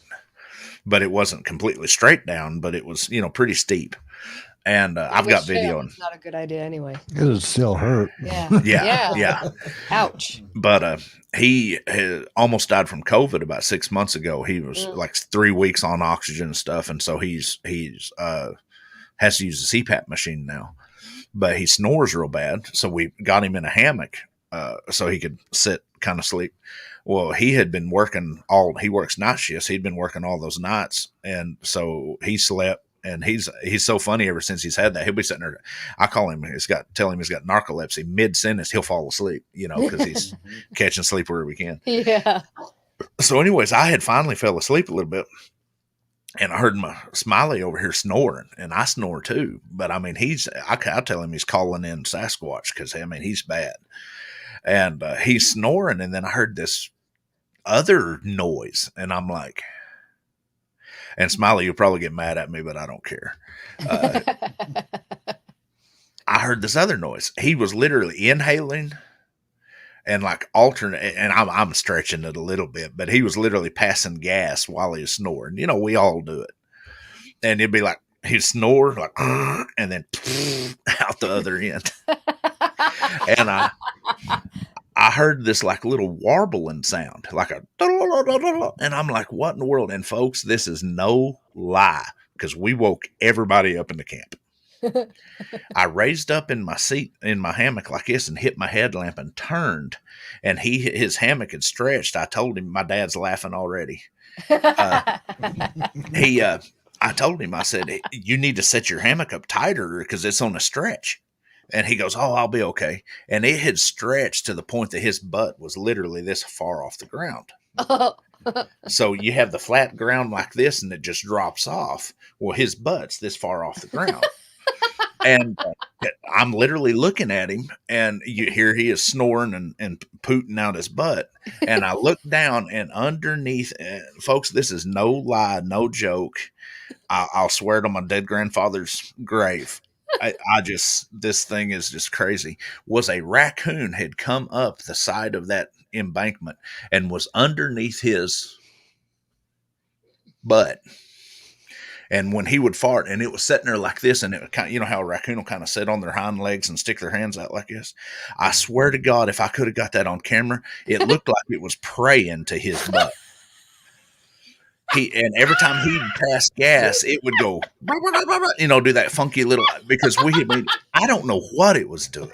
but it wasn't completely straight down, but it was, pretty steep. And I've got video. It's not a good idea anyway. It'll still hurt. Yeah. Ouch. But he had almost died from COVID about 6 months ago. He was like 3 weeks on oxygen and stuff, and so he's has to use a CPAP machine now. But he snores real bad, so we got him in a hammock so he could sit, kind of sleep. Well, he had been working he works night shifts. He'd been working all those nights, and so he slept. And he's so funny ever since he's had that. He'll be sitting there. I call him. Tell him he's got narcolepsy. Mid sentence, he'll fall asleep. Because he's catching sleep wherever he can. Yeah. So, anyways, I had finally fell asleep a little bit, and I heard my Smiley over here snoring, and I snore too. But I mean, I tell him he's calling in Sasquatch because he's bad, and he's snoring, and then I heard this other noise, and I'm like. And Smiley, you'll probably get mad at me, but I don't care. I heard this other noise. He was literally inhaling and like alternate. And I'm stretching it a little bit, but he was literally passing gas while he was snoring. We all do it. And it'd be like he'd snore like, and then out the other end. And I heard this like little warbling sound, like a, and I'm like, what in the world? And folks, this is no lie because we woke everybody up in the camp. I raised up in my seat, in my hammock like this, and hit my headlamp and turned, and his hammock had stretched. I told him, my dad's laughing already. I told him, I said, you need to set your hammock up tighter because it's on a stretch. And he goes, oh, I'll be okay. And it had stretched to the point that his butt was literally this far off the ground. So you have the flat ground like this, and it just drops off. Well, his butt's this far off the ground. And I'm literally looking at him, and you hear he is snoring and pooting out his butt. And I look down, and underneath, folks, this is no lie, no joke. I'll swear it on my dead grandfather's grave. This thing is just crazy. Was a raccoon had come up the side of that embankment and was underneath his butt. And when he would fart, and it was sitting there like this, and it would kind of, how a raccoon will kind of sit on their hind legs and stick their hands out like this. I swear to God, if I could have got that on camera, it looked like it was praying to his butt. And every time he'd pass gas, it would go, do that funky little, because I don't know what it was doing.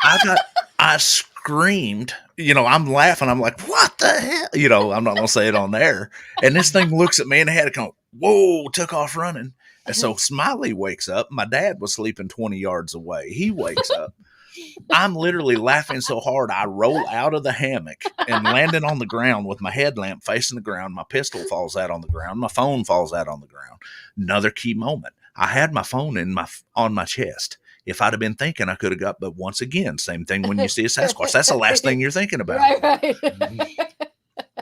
I screamed, I'm laughing. I'm like, what the hell? I'm not going to say it on there. And this thing looks at me and had to come, whoa, took off running. And so Smiley wakes up. My dad was sleeping 20 yards away. He wakes up. I'm literally laughing so hard, I roll out of the hammock and landing on the ground with my headlamp facing the ground. My pistol falls out on the ground. My phone falls out on the ground. Another key moment. I had my phone on my chest. If I'd have been thinking, I could have got, but once again, same thing when you see a Sasquatch. That's the last thing you're thinking about. Right.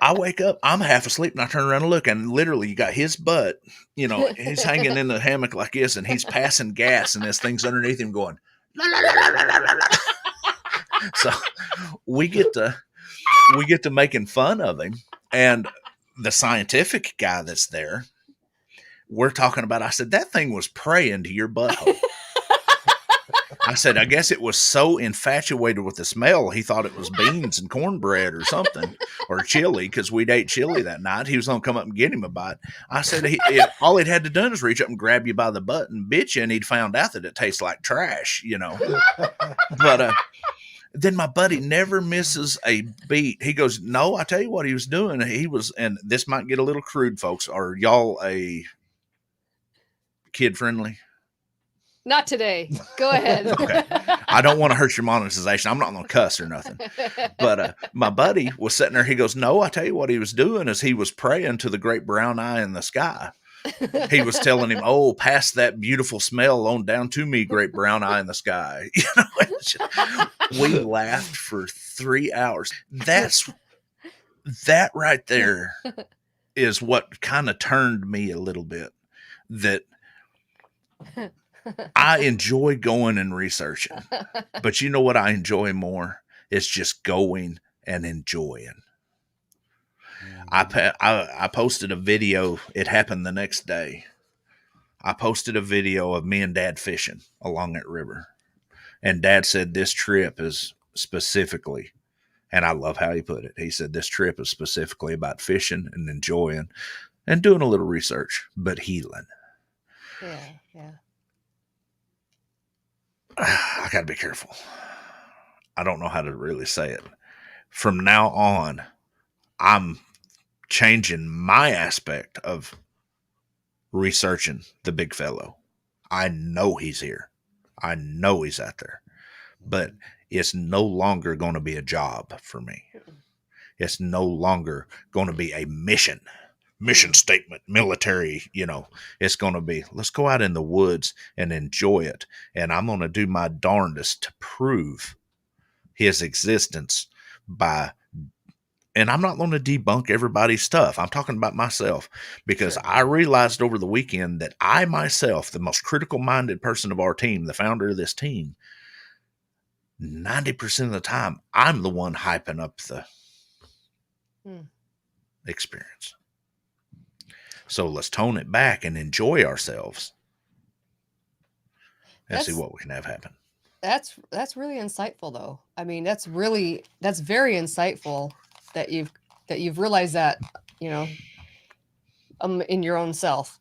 I wake up, I'm half asleep, and I turn around and look, and literally you got his butt, he's hanging in the hammock like this, and he's passing gas, and this thing's underneath him going, la, la, la, la, la, la, la. So we get to making fun of him, and the scientific guy that's there, we're talking about, I said, that thing was praying to your butthole. I said, I guess it was so infatuated with the smell, he thought it was beans and cornbread or something, or chili, because we'd ate chili that night. He was going to come up and get him a bite. I said, all he'd had to do is reach up and grab you by the butt and bit you, and he'd found out that it tastes like trash, But then my buddy never misses a beat. He goes, no, I tell you what he was doing. And this might get a little crude, folks. Are y'all a kid-friendly? Not today. Go ahead. Okay. I don't want to hurt your monetization. I'm not going to cuss or nothing. But my buddy was sitting there. He goes, no, I tell you what he was doing is he was praying to the great brown eye in the sky. He was telling him, oh, pass that beautiful smell on down to me, great brown eye in the sky. We laughed for 3 hours. That right there is what kind of turned me a little bit. That I enjoy going and researching, but you know what I enjoy more? It's just going and enjoying. I posted a video. It happened the next day. I posted a video of me and Dad fishing along that river. And Dad said this trip is specifically, and I love how he put it. He said this trip is specifically about fishing and enjoying and doing a little research, but healing. Yeah, yeah. I got to be careful. I don't know how to really say it. From now on, I'm changing my aspect of researching the big fellow. I know he's here. I know he's out there. But it's no longer going to be a job for me. It's no longer going to be a mission statement, military, it's going to be, let's go out in the woods and enjoy it. And I'm going to do my darndest to prove his existence and I'm not going to debunk everybody's stuff. I'm talking about myself because Sure. I realized over the weekend that I myself, the most critical minded person of our team, the founder of this team, 90% of the time, I'm the one hyping up the experience. So let's tone it back and enjoy ourselves and see what we can have happen. That's really insightful, though. I mean, that's very insightful that you've realized that, in your own self.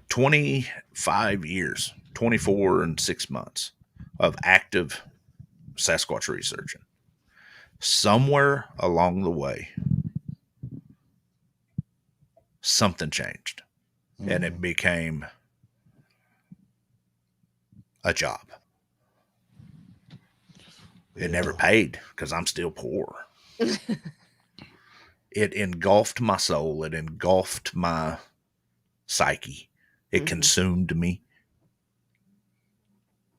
25 years, 24 and 6 months of active Sasquatch researching. Somewhere along the way, something changed and it became a job. It never paid because I'm still poor. It engulfed my soul. It engulfed my psyche. It consumed me.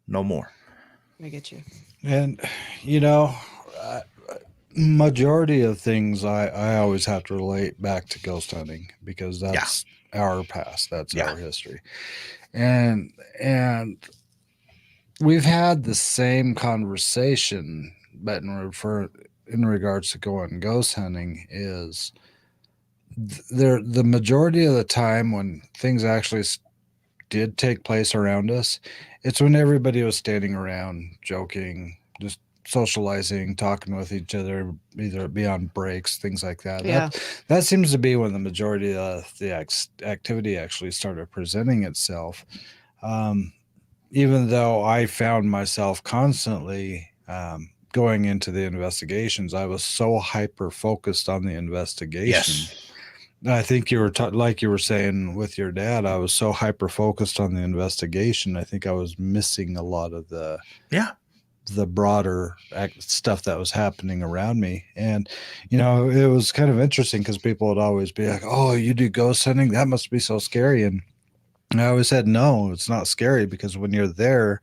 No more. I get you. And, majority of things I always have to relate back to ghost hunting because that's our past. That's our history. And we've had the same conversation, but in regards to going ghost hunting is the majority of the time when things actually did take place around us, it's when everybody was standing around joking, just socializing, talking with each other, either be on breaks, things like that. Yeah. That seems to be when the majority of the activity actually started presenting itself. Even though I found myself constantly going into the investigations, I was so hyper focused on the investigation. Yes. I think you were like you were saying with your dad, I was so hyper focused on the investigation. I think I was missing a lot of the broader stuff that was happening around me. And, it was kind of interesting because people would always be like, oh, you do ghost hunting? That must be so scary. And I always said, no, it's not scary because when you're there,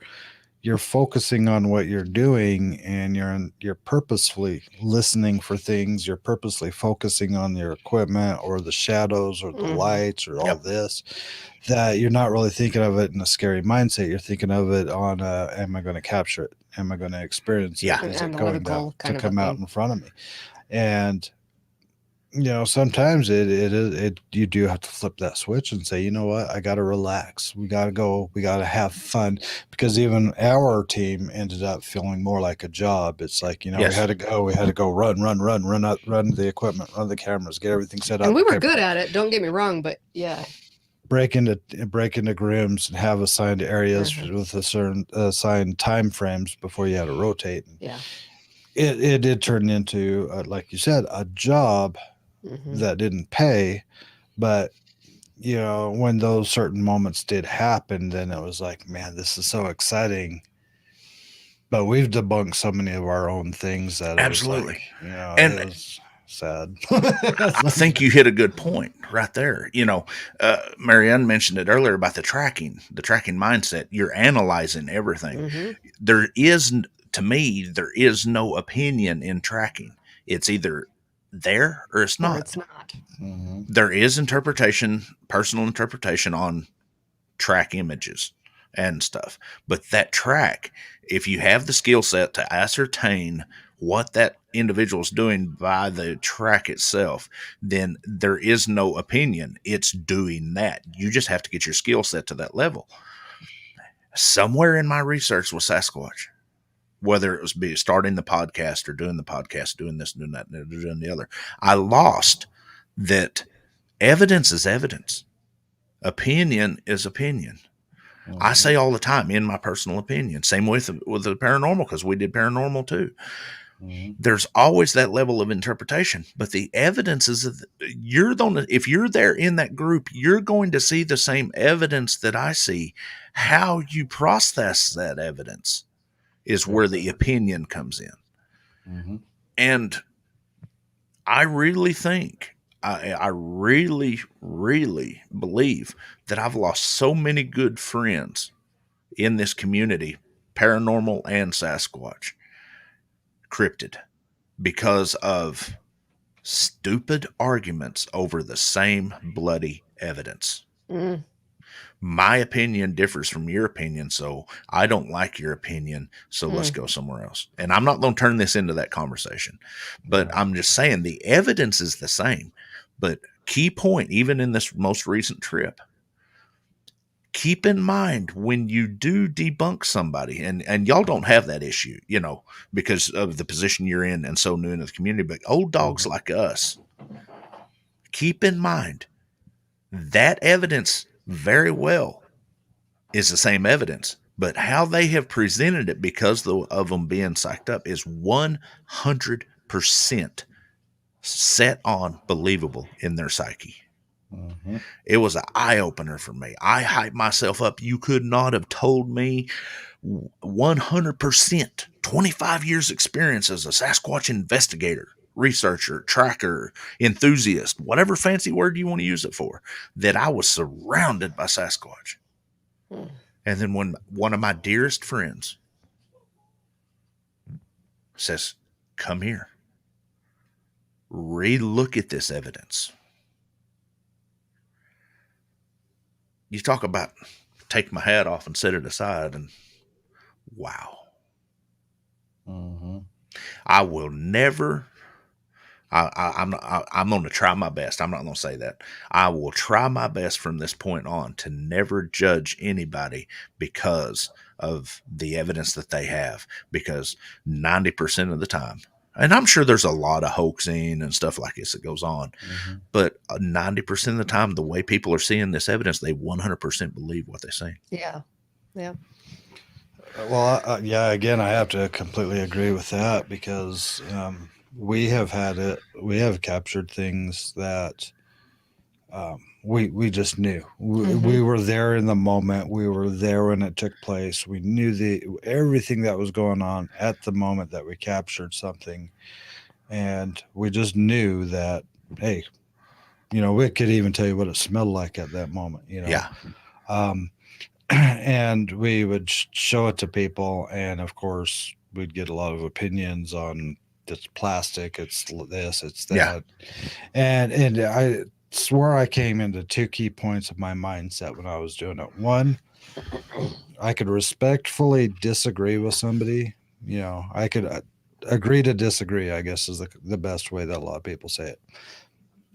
you're focusing on what you're doing and you're purposefully listening for things. You're purposely focusing on your equipment or the shadows or the lights or all this, that you're not really thinking of it in a scary mindset. You're thinking of it on, am I going to capture it? Am I going to experience it? Is it going to come out in front of me? And, sometimes you do have to flip that switch and say, you know what, I got to relax. We got to go. We got to have fun, because even our team ended up feeling more like a job. It's like, we had to go run the equipment, run the cameras, get everything set up. And we were good at it. Don't get me wrong, but break into grims and have assigned areas with a certain assigned time frames before you had to rotate. Yeah. It did turn into, like you said, a job that didn't pay, but when those certain moments did happen, then it was like, man, this is so exciting. But we've debunked so many of our own things that absolutely, and it was sad. I think you hit a good point right there. Marianne mentioned it earlier about the tracking mindset. You're analyzing everything. To me, there is no opinion in tracking. It's either there or it's not. Or it's not. There is interpretation, personal interpretation on track images and stuff. But that track, if you have the skill set to ascertain what that individual is doing by the track itself, then there is no opinion. It's doing that. You just have to get your skill set to that level. Somewhere in my research was Sasquatch, whether it was starting the podcast or doing the podcast, doing this, doing that, doing the other. I lost that evidence is evidence. Opinion is opinion. I say all the time, in my personal opinion, same with the paranormal, because we did paranormal too. There's always that level of interpretation, but the evidence is if you're there in that group, you're going to see the same evidence that I see. How you process that evidence is where the opinion comes in. And I really think, I really, really believe that I've lost so many good friends in this community, paranormal and Sasquatch, cryptid, because of stupid arguments over the same bloody evidence. My opinion differs from your opinion, so I don't like your opinion, so let's go somewhere else. And I'm not going to turn this into that conversation, but I'm just saying the evidence is the same. But key point, even in this most recent trip, keep in mind when you do debunk somebody, and y'all don't have that issue, because of the position you're in and so new into the community, but old dogs like us, keep in mind that evidence very well is the same evidence, but how they have presented it because of them being psyched up is 100% set on believable in their psyche. It was an eye-opener for me. I hyped myself up. You could not have told me 100%, 25 years experience as a Sasquatch investigator, researcher, tracker, enthusiast, whatever fancy word you want to use it for, that I was surrounded by Sasquatch. And then when one of my dearest friends says, come here, re-look at this evidence. You talk about take my hat off and set it aside, and wow. I will never, I'm going to try my best. I'm not going to say that. I will try my best from this point on to never judge anybody because of the evidence that they have, because 90% of the time, and I'm sure there's a lot of hoaxing and stuff like this that goes on, but 90% of the time, the way people are seeing this evidence, they 100% believe what they say. Yeah. Well, again, I have to completely agree with that, because we have captured things that we just knew. We were there in the moment. We were there when it took place. We knew everything that was going on at the moment that we captured something, and we just knew that, hey, we could even tell you what it smelled like at that moment. Yeah. And we would show it to people, and of course we'd get a lot of opinions on it's plastic, it's this, it's that. And I swore I came into two key points of my mindset when I was doing it. One, I could respectfully disagree with somebody. I could agree to disagree, I guess is the best way that a lot of people say it.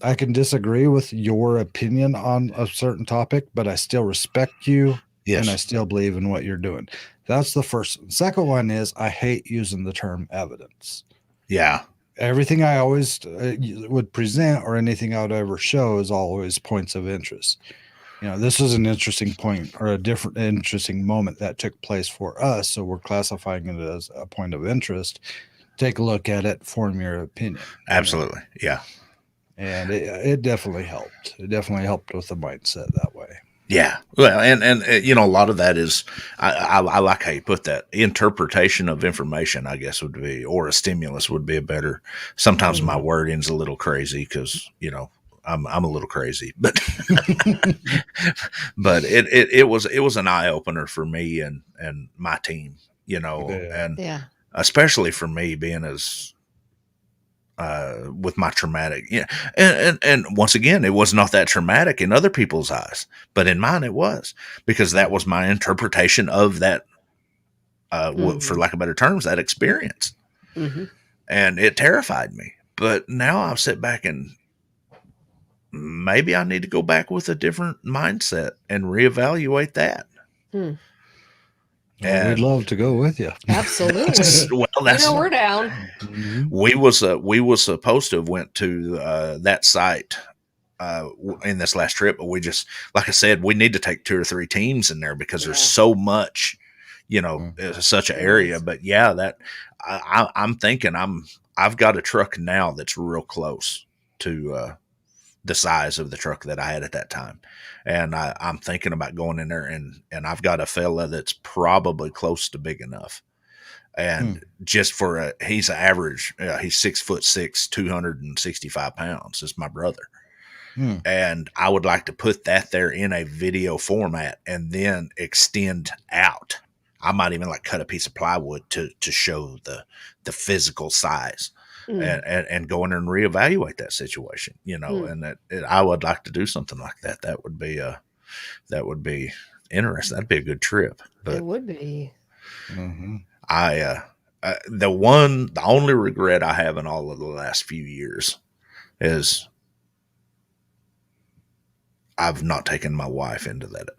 I can disagree with your opinion on a certain topic, but I still respect you. Yes. And I still believe in what you're doing. That's the first. The second one is I hate using the term evidence. Yeah. Everything I always would present, or anything I would ever show, is always points of interest. This is an interesting point, or a different interesting moment that took place for us. So we're classifying it as a point of interest. Take a look at it, form your opinion. Absolutely. Yeah. And it definitely helped. It definitely helped with the mindset that way. Yeah. Well, and a lot of that is, I like how you put that, interpretation of information, I guess would be, or a stimulus would be a better. Sometimes my wording's a little crazy because, I'm a little crazy, but but it was an eye opener for me and my team, and especially for me being as with my traumatic, and once again, it was not that traumatic in other people's eyes, but in mine it was, because that was my interpretation of that, for lack of better terms, that experience, and it terrified me. But now I've sit back and maybe I need to go back with a different mindset and reevaluate that. Well, we'd love to go with you. Absolutely. We're down. We was supposed to have went to that site in this last trip, but we just, like I said, we need to take 2 or 3 teams in there because there's so much, it's such an area. But yeah, that I'm thinking I've got a truck now that's real close to the size of the truck that I had at that time. And I'm thinking about going in there, and I've got a fella that's probably close to big enough. And just for he's average, he's 6'6", 265 pounds. It's my brother. And I would like to put that there in a video format and then extend out. I might even like cut a piece of plywood to show the physical size. And go in there and reevaluate that situation, and I would like to do something like that. That would be interesting. That'd be a good trip. But it would be. The only regret I have in all of the last few years is I've not taken my wife into that,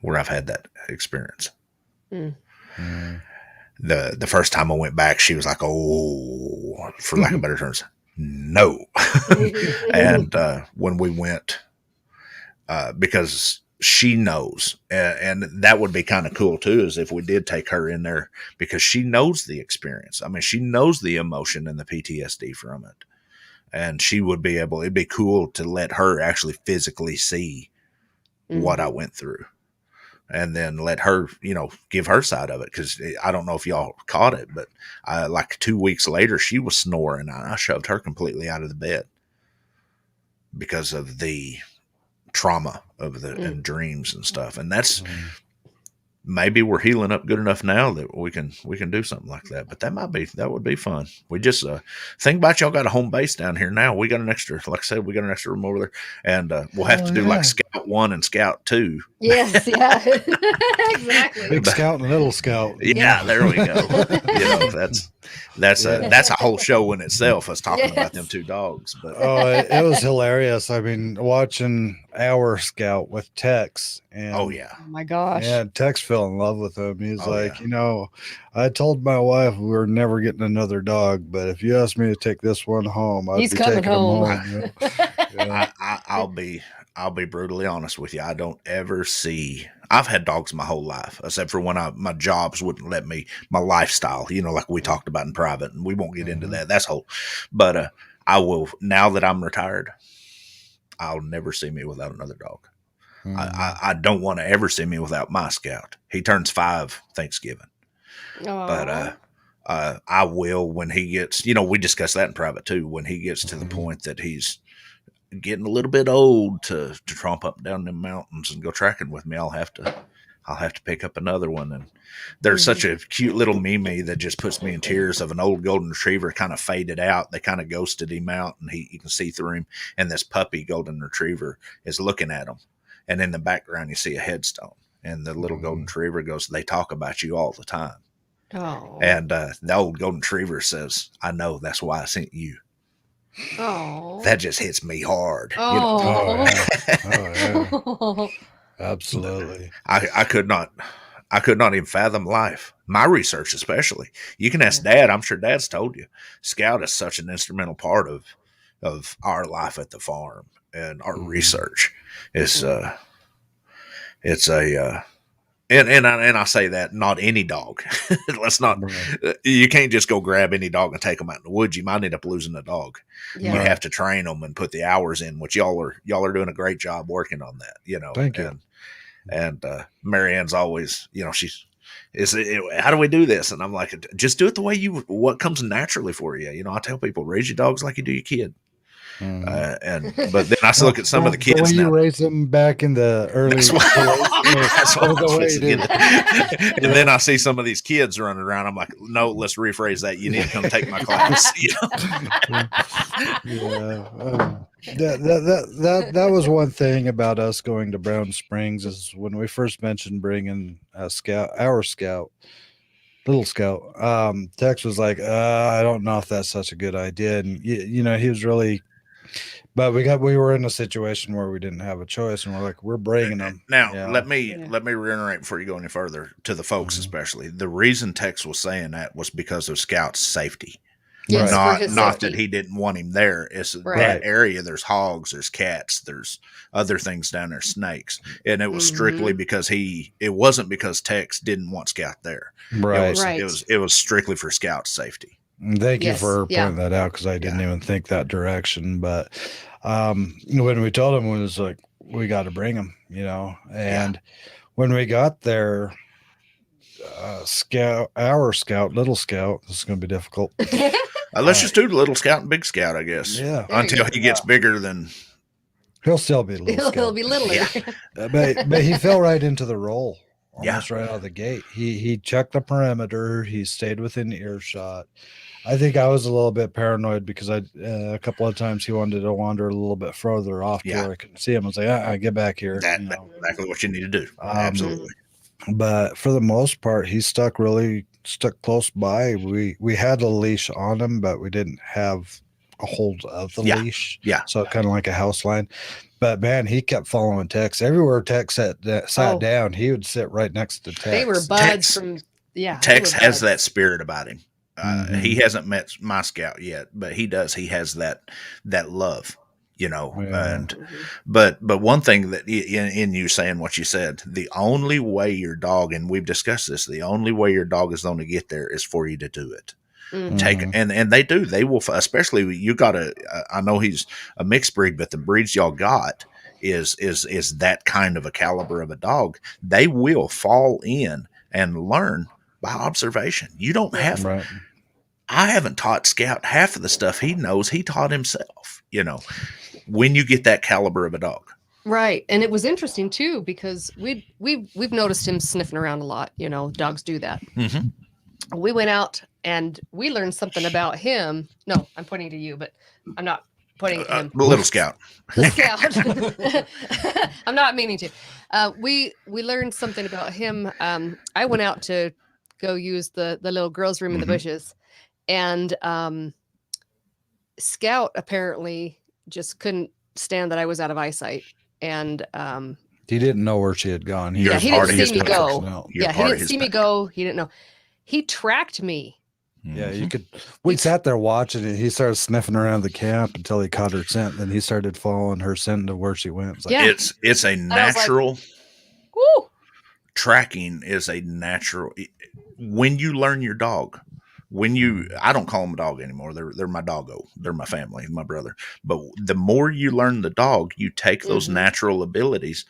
where I've had that experience. The first time I went back, she was like, "Oh," for lack of better terms, no. And when we went, because she knows, and that would be kind of cool too, is if we did take her in there, because she knows the experience. I mean, she knows the emotion and the PTSD from it, and she would be able. It'd be cool to let her actually physically see what I went through. And then let her, give her side of it. Because I don't know if y'all caught it, but like 2 weeks later, she was snoring. I shoved her completely out of the bed because of the trauma of and dreams and stuff. And that's maybe we're healing up good enough now that we can do something like that. But that would be fun. We just think about, y'all got a home base down here now. We got an extra, like I said, we got an extra room over there, and we'll have to do like Scout 1 and Scout 2. Yes, yeah, exactly. Big Scout and Little Scout. Yeah, there we go. That's a whole show in itself. Us talking about them 2 dogs. But it was hilarious. I mean, watching our Scout with Tex. And oh my gosh. Yeah, Tex fell in love with him. He's I told my wife we were never getting another dog, but if you asked me to take this one home, I'd be taking home. Him home. I'll be brutally honest with you. I don't ever see. I've had dogs my whole life, except for when my jobs wouldn't let me. My lifestyle, like we talked about in private, and we won't get into that. That's whole. But I will, now that I'm retired, I'll never see me without another dog. I don't want to ever see me without my Scout. He turns 5 Thanksgiving. But I will when he gets, we discussed that in private too, when he gets to the point that he's getting a little bit old to tromp up and down them mountains and go tracking with me, I'll have to pick up another one. And there's such a cute little Mimi that just puts me in tears, of an old golden retriever kind of faded out. They kind of ghosted him out, and you can see through him. And this puppy golden retriever is looking at him. And in the background, you see a headstone. And the little golden retriever goes, "They talk about you all the time." Oh. And the old golden retriever says, "I know, that's why I sent you." Oh, that just hits me hard. Oh, yeah. Absolutely. I could not even fathom life. My research, especially. You can ask Dad. I'm sure Dad's told you. Scout is such an instrumental part of our life at the farm, and our research is and I say that, not any dog. Let's not. You can't just go grab any dog and take them out in the woods. You might end up losing a dog. Yeah. You have to train them and put the hours in, which y'all are doing a great job working on that. Thank you. And Marianne's always, how do we do this? And I'm like, just do it the way what comes naturally for you. I tell people, raise your dogs like you do your kid. But then I look at some of the kids way now. you raised them back in the early. That's what I was the way fixing you to get at. And then I see some of these kids running around. I'm like, no, let's rephrase that. You need to come take my class. That was one thing about us going to Brown Springs is when we first mentioned bringing a scout, little scout. Tex was like, I don't know if that's such a good idea, and he was really. But we were in a situation where we didn't have a choice, and we're like, we're bringing them. Now, let me reiterate before you go any further to the folks, especially the reason Tex was saying that was because of Scout's safety. Yes, not that he didn't want him there. It's that area. There's hogs, there's cats, there's other things down there, snakes, and it was strictly because it wasn't because Tex didn't want Scout there. Right. It was strictly for Scout's safety. Thank you for pointing that out because I didn't even think that direction. But when we told him, it was like, we got to bring him, And when we got there, little scout, this is going to be difficult. Let's just do the little scout and big scout, I guess. Yeah. Until he gets bigger than. He'll still be little scout. He'll be littler. Yeah. But he fell right into the role. Almost right out of the gate. He checked the perimeter. He stayed within earshot. I think I was a little bit paranoid because a couple of times he wanted to wander a little bit further off to where I couldn't see him. I was like, get back here. That's exactly what you need to do. Absolutely. But for the most part, he stuck close by. We had a leash on him, but we didn't have a hold of the leash. Yeah. So kind of like a house line. But man, he kept following Tex. Everywhere Tex sat down, he would sit right next to Tex. They were buds Tex has that spirit about him. He hasn't met my scout yet, but he does. He has that love, but one thing that in you saying what you said, the only way your dog, and we've discussed this, the only way your dog is going to get there is for you to do it. Take and they will, especially you got to. I know he's a mixed breed, but the breeds y'all got is that kind of a caliber of a dog. They will fall in and learn by observation. You don't have. Right. I haven't taught Scout half of the stuff he knows. He taught himself. When you get that caliber of a dog. Right. And it was interesting too, because we've noticed him sniffing around a lot. Dogs do that. Mm-hmm. We went out and we learned something about him. No, I'm pointing to you, but I'm not pointing at him. Little Scout. The Scout. I'm not meaning to. We learned something about him. I went out to go use the little girls' room in the bushes, and Scout apparently just couldn't stand that I was out of eyesight, and he didn't know where she had gone. He didn't see me go. He didn't see me go. He didn't know. He tracked me. Yeah, you could. We sat there watching it. He started sniffing around the camp until he caught her scent. Then he started following her scent to where she went. It's a natural. Woo! Tracking is a natural. When you learn your dog, I don't call them a dog anymore. They're my doggo. They're my family, my brother. But the more you learn the dog, you take those natural abilities,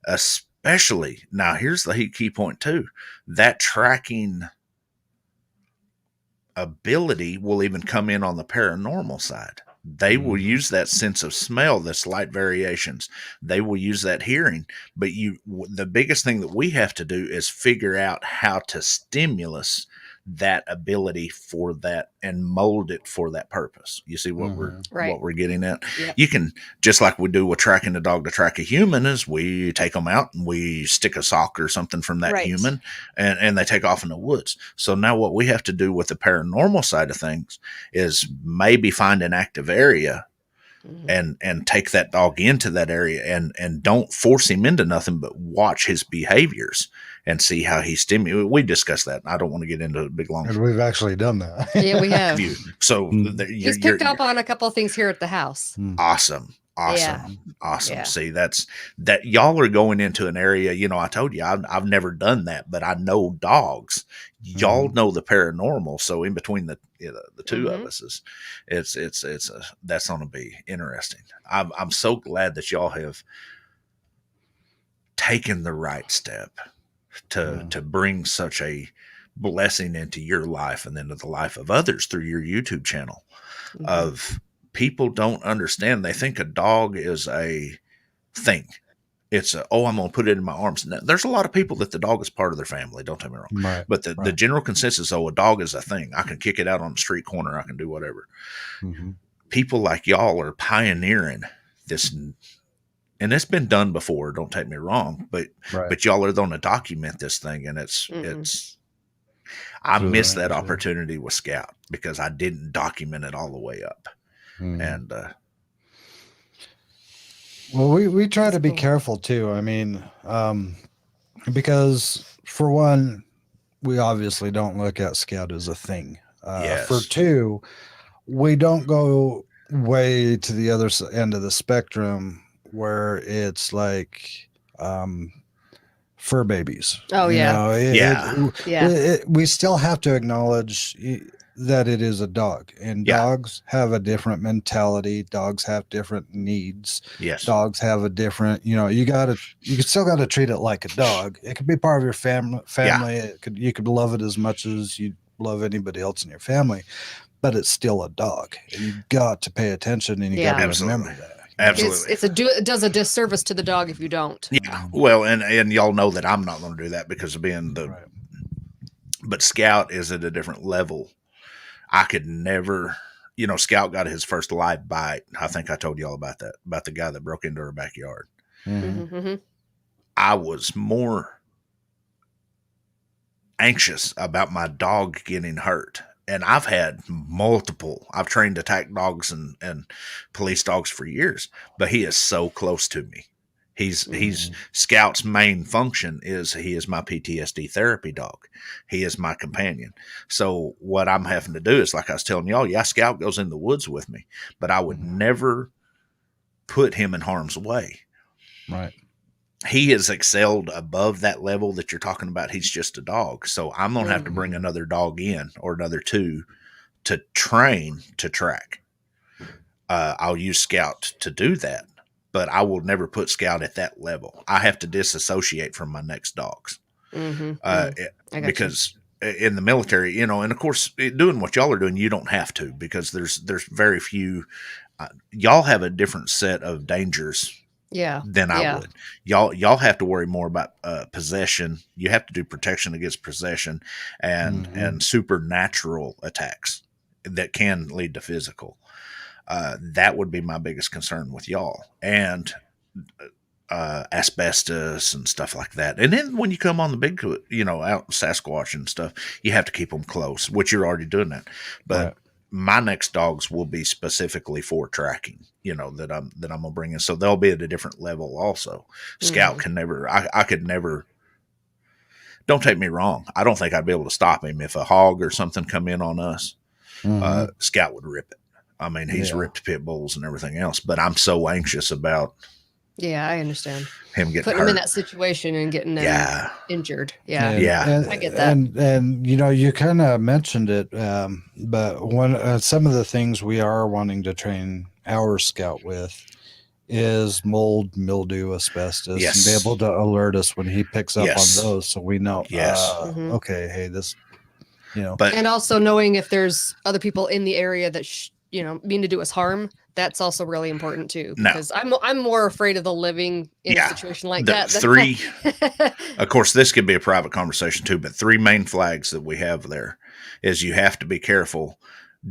especially now. Here's the key point too: that tracking ability will even come in on the paranormal side. They will use that sense of smell, the slight variations. They will use that hearing. But the biggest thing that we have to do is figure out how to stimulus that ability for that and mold it for that purpose. You see what we're getting at? Yep. You can, just like we do with tracking a dog to track a human, is we take them out and we stick a sock or something from that human and they take off in the woods. So now what we have to do with the paranormal side of things is maybe find an active area and take that dog into that area and don't force him into nothing, but watch his behaviors and see how he stimulates. We discussed that. I don't want to get into a big long. And we've actually done that. Yeah, we have. So he's picked up on a couple of things here at the house. Awesome. Yeah. See, that y'all are going into an area. I told you I've never done that, but I know dogs. Y'all know the paranormal. So in between the two of us that's going to be interesting. I'm so glad that y'all have taken the right step to bring such a blessing into your life and then to the life of others through your YouTube channel of people don't understand. They think a dog is a thing. It's I'm going to put it in my arms. Now, there's a lot of people that the dog is part of their family. Don't take me wrong. Right. But the general consensus, a dog is a thing. I can kick it out on the street corner. I can do whatever. Mm-hmm. People like y'all are pioneering this, and it's been done before. Don't take me wrong, but y'all are going to document this thing, and it's. I missed that opportunity with Scout because I didn't document it all the way up, and. Well, we try to be careful too. I mean, because for one, we obviously don't look at Scout as a thing. Yes. For two, we don't go way to the other end of the spectrum where it's like fur babies. Oh, yeah. We still have to acknowledge that it is a dog, and dogs have a different mentality. Dogs have different needs. Yes. Dogs have a different, you still got to treat it like a dog. It could be part of your family. Yeah. You could love it as much as you love anybody else in your family, but it's still a dog. And you got to pay attention, and you got to remember that. Absolutely. It does a disservice to the dog if you don't. Yeah. Well, and y'all know that I'm not going to do that because of being but Scout is at a different level. I could never, Scout got his first live bite. I think I told y'all about that, about the guy that broke into our backyard. Mm-hmm. Mm-hmm. I was more anxious about my dog getting hurt. And I've trained attack dogs and police dogs for years, but he is so close to me. He's Scout's main function is he is my PTSD therapy dog. He is my companion. So what I'm having to do is, like I was telling y'all, Scout goes in the woods with me, but I would never put him in harm's way. Right. He has excelled above that level that you're talking about. He's just a dog. So I'm going to have to bring another dog in or another two to train to track. I'll use Scout to do that. But I will never put Scout at that level. I have to disassociate from my next dogs. Because in the military, and of course, doing what y'all are doing, you don't have to, because there's very few. Y'all have a different set of dangers than I would. Y'all have to worry more about possession. You have to do protection against possession and supernatural attacks that can lead to physical. That would be my biggest concern with y'all, and asbestos and stuff like that. And then when you come on the Bigfoot, out Sasquatch and stuff, you have to keep them close, which you're already doing that. But my next dogs will be specifically for tracking, that I'm gonna bring in. So they'll be at a different level also. Scout can never, I could never. Don't take me wrong. I don't think I'd be able to stop him if a hog or something come in on us. Scout would rip it. I mean, he's ripped pit bulls and everything else, but I'm so anxious about. Yeah, I undernd him getting putting him in that situation and getting them injured. And, I get that. And you kind of mentioned it, but some of the things we are wanting to train our Scout with is mold, mildew, asbestos, and be able to alert us when he picks up on those, so we know. Okay, hey, this. But and also knowing if there's other people in the area that mean to do us harm, that's also really important too, because I'm more afraid of the living in a situation like that. Three, of course, this could be a private conversation too, but 3 main flags that we have there is you have to be careful.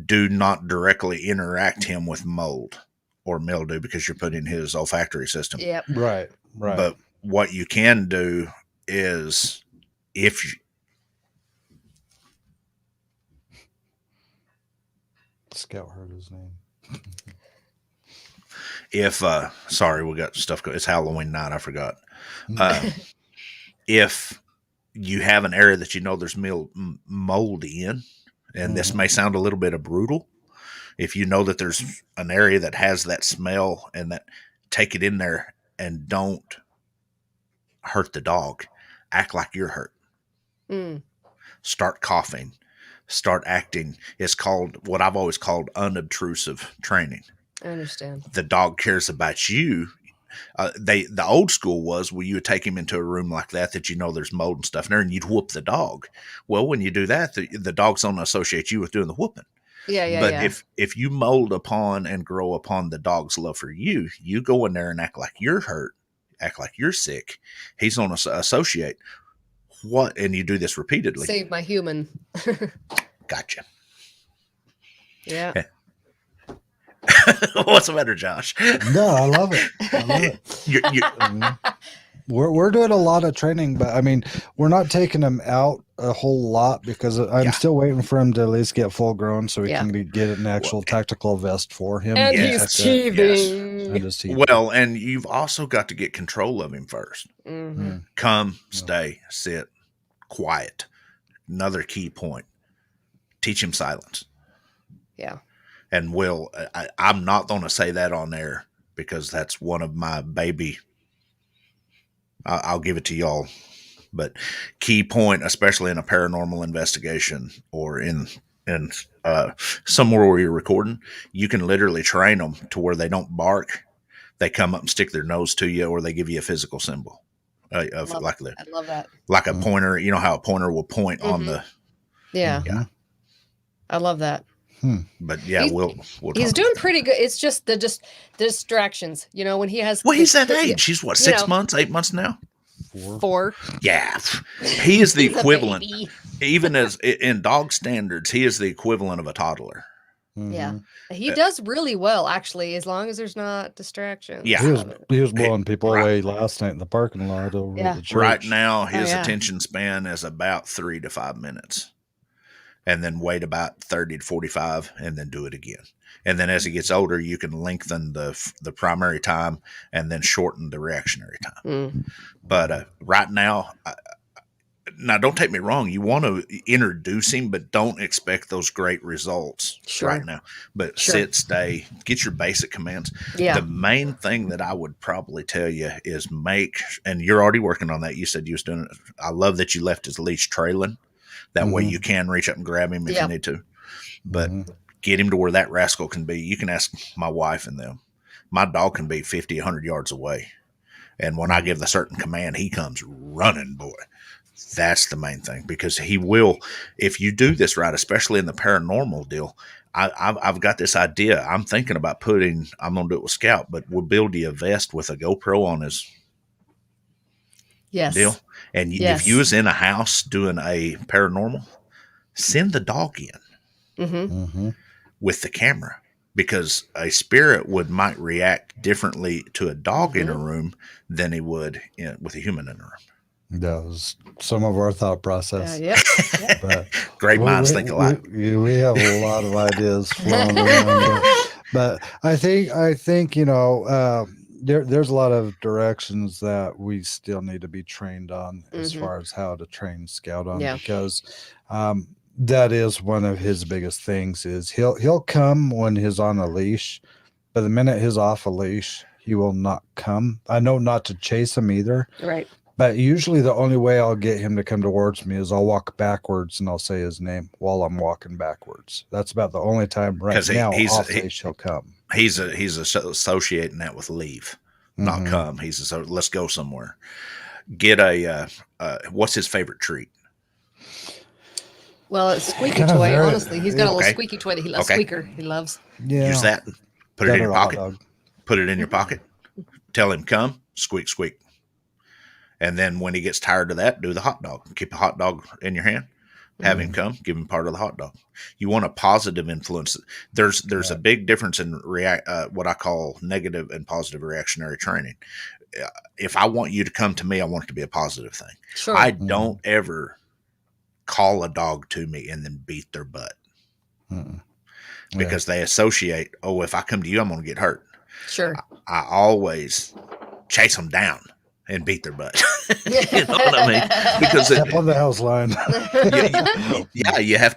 Do not directly interact him with mold or mildew, because you're putting his olfactory system. Yep. Right. But what you can do is Scout heard his name. Sorry, we got stuff going. It's Halloween night. I forgot. If you have an area that there's mold in, and this may sound a little bit brutal, if you know that there's an area that has that smell, and that, take it in there and don't hurt the dog. Act like you're hurt. Start coughing. Start acting. It's called what I've always called unobtrusive training. I understand. The dog cares about you. The old school was where you would take him into a room like that there's mold and stuff in there, and you'd whoop the dog. Well, when you do that, the dog's going to associate you with doing the whooping. But Yeah. if you mold upon and grow upon the dog's love for you, you go in there and act like you're hurt, act like you're sick. He's going to associate what, and you do this repeatedly. Save my human. Gotcha. Yeah. What's the matter, Josh? No, I love it. I love it. We're doing a lot of training, but I mean, we're not taking him out a whole lot because I'm still waiting for him to at least get full grown so we can get an actual tactical vest for him. And he's teething. And he's teething. Well, and you've also got to get control of him first. Mm-hmm. Come, stay, sit, quiet. Another key point. Teach him silence. Yeah. And I'm not going to say that on there because that's one of my baby. I'll give it to y'all. But key point, especially in a paranormal investigation or in somewhere where you're recording, you can literally train them to where they don't bark. They come up and stick their nose to you, or they give you a physical symbol. I love that. Like a pointer. You know how a pointer will point on the. Yeah. Yeah. I love that. But yeah, we'll he's doing pretty good. It's just the distractions, when he has. Well, he's that age. He's what, 6 months, 8 months now? 4. Yeah, he is the equivalent. Even as in dog standards, he is the equivalent of a toddler. Yeah, he does really well, actually, as long as there's not distractions. Yeah, he was blowing people away last night in the parking lot over at the church. Right now, his attention span is about 3 to 5 minutes. And then wait about 30 to 45 and then do it again. And then as he gets older, you can lengthen the primary time and then shorten the reactionary time. But right now, now don't take me wrong. You want to introduce him, but don't expect those great results right now. But sit, stay, get your basic commands. Yeah. The main thing that I would probably tell you is and you're already working on that. You said you was doing it. I love that you left his leash trailing. That way you can reach up and grab him if you need to. But get him to where that rascal can be. You can ask my wife and them. My dog can be 50, 100 yards away. And when I give the certain command, he comes running, boy. That's the main thing. Because he will, if you do this right, especially in the paranormal deal, I've got this idea. I'm thinking about I'm going to do it with Scout, but we'll build you a vest with a GoPro on his deal. And if you was in a house doing a paranormal, send the dog in with the camera, because a spirit might react differently to a dog in a room than he would with a human in a room. That was some of our thought process. But great minds think alike. We have a lot of ideas flowing around. But I think there's a lot of directions that we still need to be trained on as far as how to train Scout on, because that is one of his biggest things. Is he'll come when he's on a leash, but the minute he's off a leash, he will not come. I know not to chase him either, right? But usually the only way I'll get him to come towards me is I'll walk backwards and I'll say his name while I'm walking backwards. That's about the only time now off leash he'll come. He's associating that with leave, not come. Let's go somewhere. Get what's his favorite treat? Well, it's squeaky toy. Honestly, he's got a little squeaky toy that he loves. Squeaker, he loves. Yeah. Use that. Put it in your pocket. Put it in your pocket. Tell him come. Squeak, squeak. And then when he gets tired of that, do the hot dog. Keep a hot dog in your hand. Have him come. Give him part of the hot dog. You want a positive influence. There's a big difference in what I call negative and positive reactionary training. If I want you to come to me, I want it to be a positive thing. Sure. I don't ever call a dog to me and then beat their butt. Because they associate, if I come to you, I'm going to get hurt. Sure. I always chase them down and beat their butt. You know what I mean? Because step on the house line. You have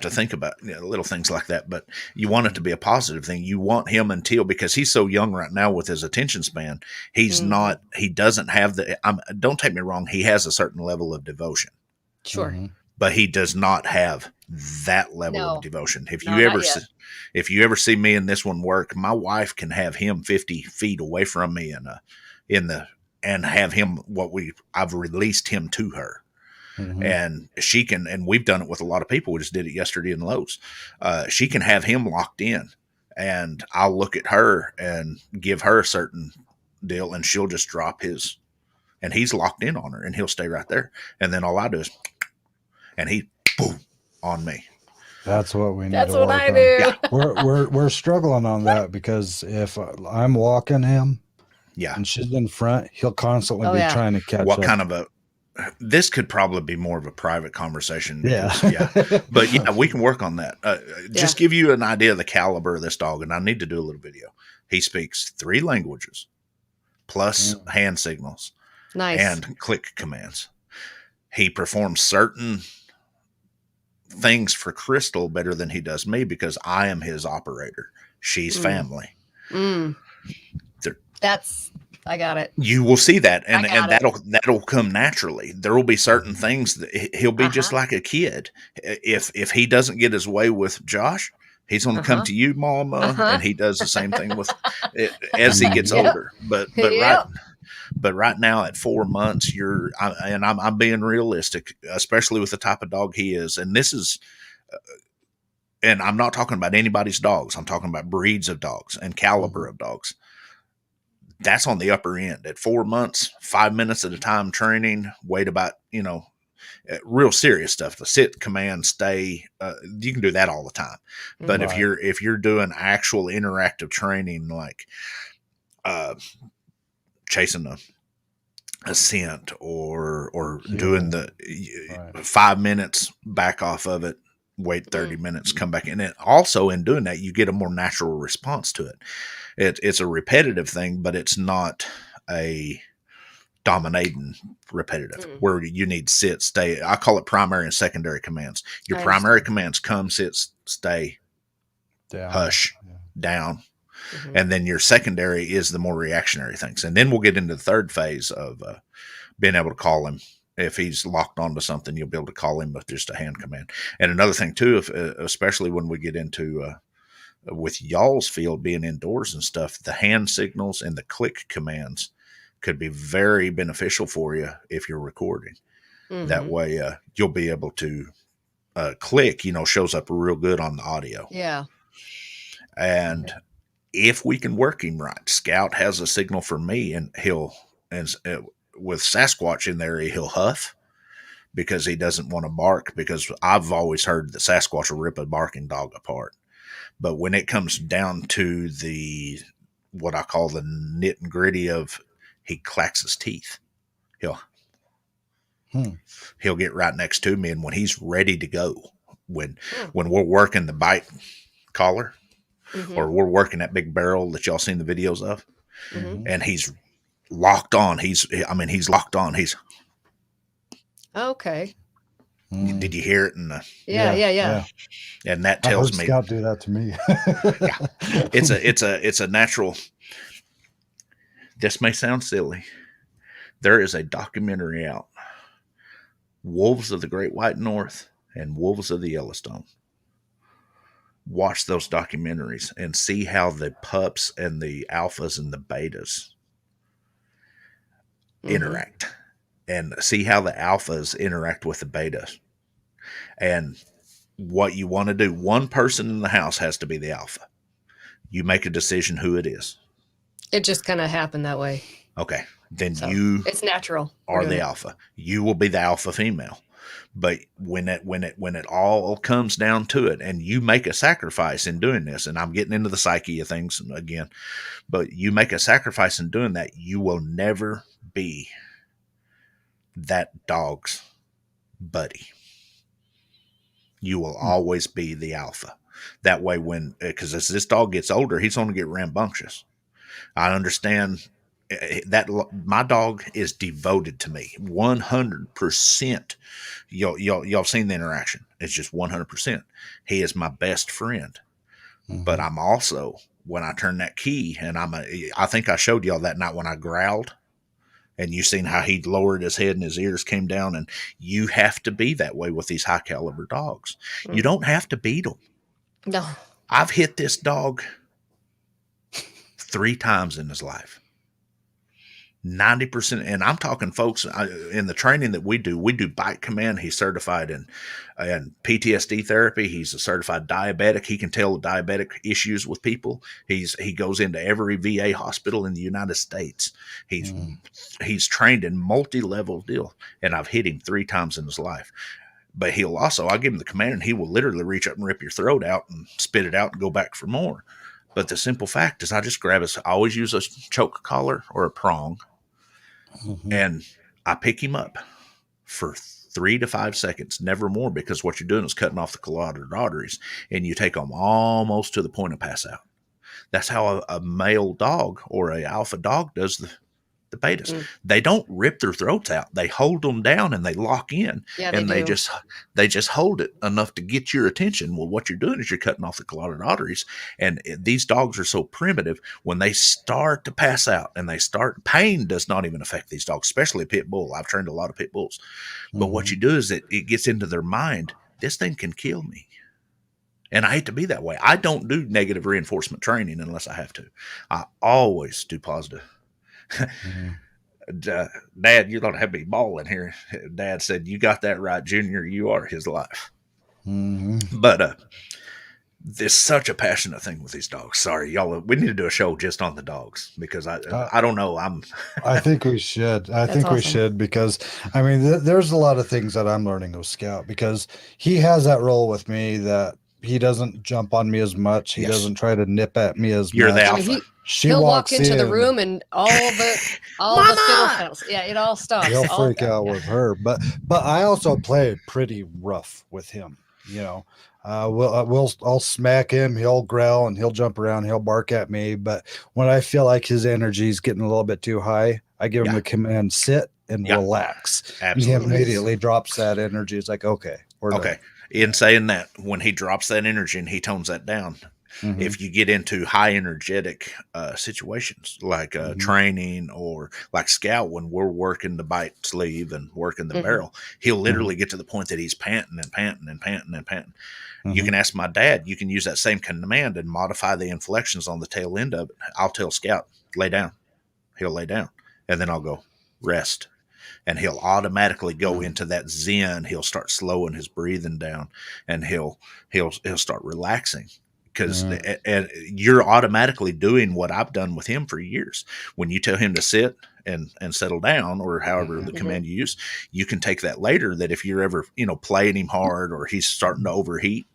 to think about little things like that. But you want it to be a positive thing. You want him because he's so young right now with his attention span. He's not. He doesn't have don't take me wrong. He has a certain level of devotion. Sure. But he does not have that level of devotion. If you ever see me in this one work, my wife can have him 50 feet away from me and have him I've released him to her. And she can, and we've done it with a lot of people. We just did it yesterday in Lowe's. She can have him locked in, and I'll look at her and give her a certain deal, and she'll just drop his, and he's locked in on her, and he'll stay right there. And then all I do is, and he, boom, on me. That's what we need That's to what work I on. do. Yeah. We're struggling on that because if I'm walking him Yeah. and she's in front, he'll constantly Oh, be yeah. trying to catch What up. kind of a, this could probably be more of a private conversation. Because, Yeah. But yeah, we can work on that. Just give you an idea of the caliber of this dog. And I need to do a little video. He speaks 3 languages plus hand signals and click commands. He performs certain things for Crystal better than he does me because I am his operator. She's family. I got it. You will see that, and that'll come naturally. There will be certain things that he'll be just like a kid. If he doesn't get his way with Josh, he's going to come to you, Mama, and he does the same thing with as he gets older. But right now at 4 months, I'm being realistic, especially with the type of dog he is, and this is. And I'm not talking about anybody's dogs. I'm talking about breeds of dogs and caliber of dogs. That's on the upper end at 4 months, 5 minutes at a time training, wait about, real serious stuff. The sit, command, stay, you can do that all the time. But if you're doing actual interactive training, like chasing a scent or doing the 5 minutes, back off of it, wait 30 minutes, come back in. And also in doing that, you get a more natural response to it. It's a repetitive thing, but it's not a dominating repetitive where you need sit, stay. I call it primary and secondary commands. Your primary commands: come, sit, stay, down, hush, down. And then your secondary is the more reactionary things. And then we'll get into the third phase of being able to call him. If he's locked onto something, you'll be able to call him with just a hand command. And another thing too, especially when we get into with y'all's field being indoors and stuff, the hand signals and the click commands could be very beneficial for you if you're recording. That way you'll be able to click, shows up real good on the audio. Yeah. And if we can work him right, Scout has a signal for me, and with Sasquatch in there, he'll huff because he doesn't want to bark, because I've always heard that Sasquatch will rip a barking dog apart. But when it comes down to the, what I call the nit and gritty of, he clacks his teeth. He'll get right next to me. And when he's ready to go, when we're working the bite collar or we're working that big barrel that y'all seen the videos of, and he's locked on, he's locked on. He's okay. Did you hear it? Yeah. And that tells me Scout do that to me. It's a natural. This may sound silly. There is a documentary out, Wolves of the Great White North and Wolves of the Yellowstone. Watch those documentaries and see how the pups and the alphas and the betas interact, and see how the alphas interact with the betas. And what you want to do, one person in the house has to be the alpha. You make a decision who it is. It just kind of happened that way. Okay. Then it's natural. Are the alpha. You will be the alpha female. But when it all comes down to it, and you make a sacrifice in doing this, and I'm getting into the psyche of things again, but you make a sacrifice in doing that, you will never be that dog's buddy. You will always be the alpha. That way, because as this dog gets older, he's going to get rambunctious. I understand that my dog is devoted to me 100%. Y'all seen the interaction. It's just 100%. He is my best friend. But I'm also, when I turn that key, and I think I showed y'all that night when I growled, and you seen how he lowered his head and his ears came down, and you have to be that way with these high caliber dogs. You don't have to beat them. No. I've hit this dog 3 times in his life. 90%, and I'm talking folks in the training that we do bite command. He's certified in PTSD therapy. He's a certified diabetic. He can tell diabetic issues with people. He goes into every VA hospital in the United States. He's trained in multi-level deal, and I've hit him 3 times in his life. But I'll give him the command, and he will literally reach up and rip your throat out and spit it out and go back for more. But the simple fact is, I just I always use a choke collar or a prong, and I pick him up for 3 to 5 seconds, never more, because what you're doing is cutting off the carotid arteries, and you take them almost to the point of pass out. That's how a male dog or a alpha dog does the betas. They don't rip their throats out. They hold them down and they lock in, and they just hold it enough to get your attention. Well, what you're doing is you're cutting off the carotid arteries, and these dogs are so primitive. When they start to pass out and pain does not even affect these dogs, especially a pit bull. I've trained a lot of pit bulls, but what you do is it gets into their mind, this thing can kill me. And I hate to be that way. I don't do negative reinforcement training unless I have to. I always do positive. Dad, you don't have me balling here. Dad said, you got that right, Junior. You are his life. But there's such a passionate thing with these dogs. Sorry, y'all. We need to do a show just on the dogs, because I don't know. I think we should. We should, because I mean, there's a lot of things that I'm learning with Scout, because he has that role with me that he doesn't jump on me as much. He doesn't try to nip at me as much. You're the alpha. He'll walk into the room and all the fiddle pedals. Yeah, it all stops. He'll freak out with her. But I also play pretty rough with him. You know, I'll smack him. He'll growl and he'll jump around. He'll bark at me. But when I feel like his energy is getting a little bit too high, I give him the command, sit and relax. Absolutely. And he immediately drops that energy. It's like, okay, we're done. In saying that, when he drops that energy and he tones that down, if you get into high energetic situations like training, or like Scout, when we're working the bite sleeve and working the barrel, he'll literally get to the point that he's panting and panting and panting and panting. You can ask my dad. You can use that same command and modify the inflections on the tail end of it. I'll tell Scout, lay down. He'll lay down, and then I'll go, rest. And he'll automatically go into that zen. He'll start slowing his breathing down, and he'll start relaxing, because you're automatically doing what I've done with him for years. When you tell him to sit and settle down, or however the command you use, you can take that later, that if you're ever, playing him hard or he's starting to overheat,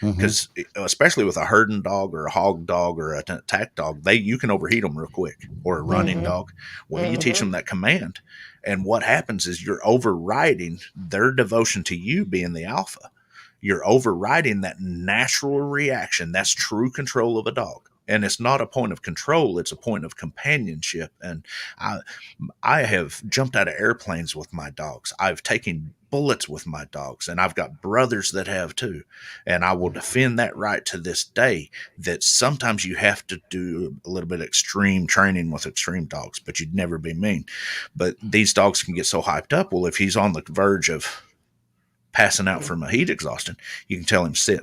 because especially with a herding dog or a hog dog or an attack dog, you can overheat them real quick, or a running dog. Well, you teach them that command, and what happens is you're overriding their devotion to you being the alpha. You're overriding that natural reaction. That's true control of a dog. And it's not a point of control. It's a point of companionship. And I have jumped out of airplanes with my dogs. I've taken bullets with my dogs, and I've got brothers that have too. And I will defend that right to this day, that sometimes you have to do a little bit of extreme training with extreme dogs, but you'd never be mean. But these dogs can get so hyped up. Well, if he's on the verge of passing out from a heat exhaustion, you can tell him sit,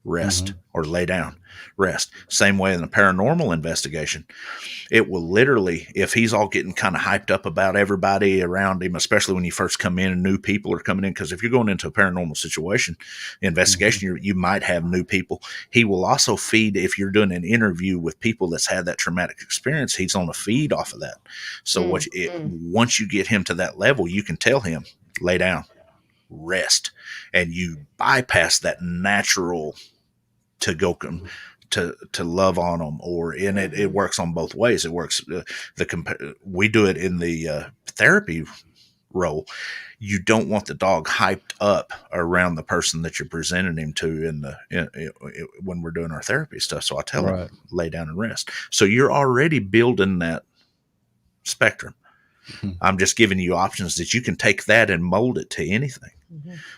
rest, or lay down, rest. Same way in a paranormal investigation, it will literally, if he's all getting kind of hyped up about everybody around him, especially when you first come in and new people are coming in, because if you're going into a paranormal situation investigation, you might have new people. He will also feed, if you're doing an interview with people that's had that traumatic experience, he's on a feed off of that. So once you get him to that level, you can tell him, lay down, rest, and you bypass that natural to go to love on them, or in it works on both ways. It works we do it in the therapy role. You don't want the dog hyped up around the person that you're presenting him to when we're doing our therapy stuff. So I tell him, lay down and rest. So you're already building that spectrum. I'm just giving you options that you can take that and mold it to anything.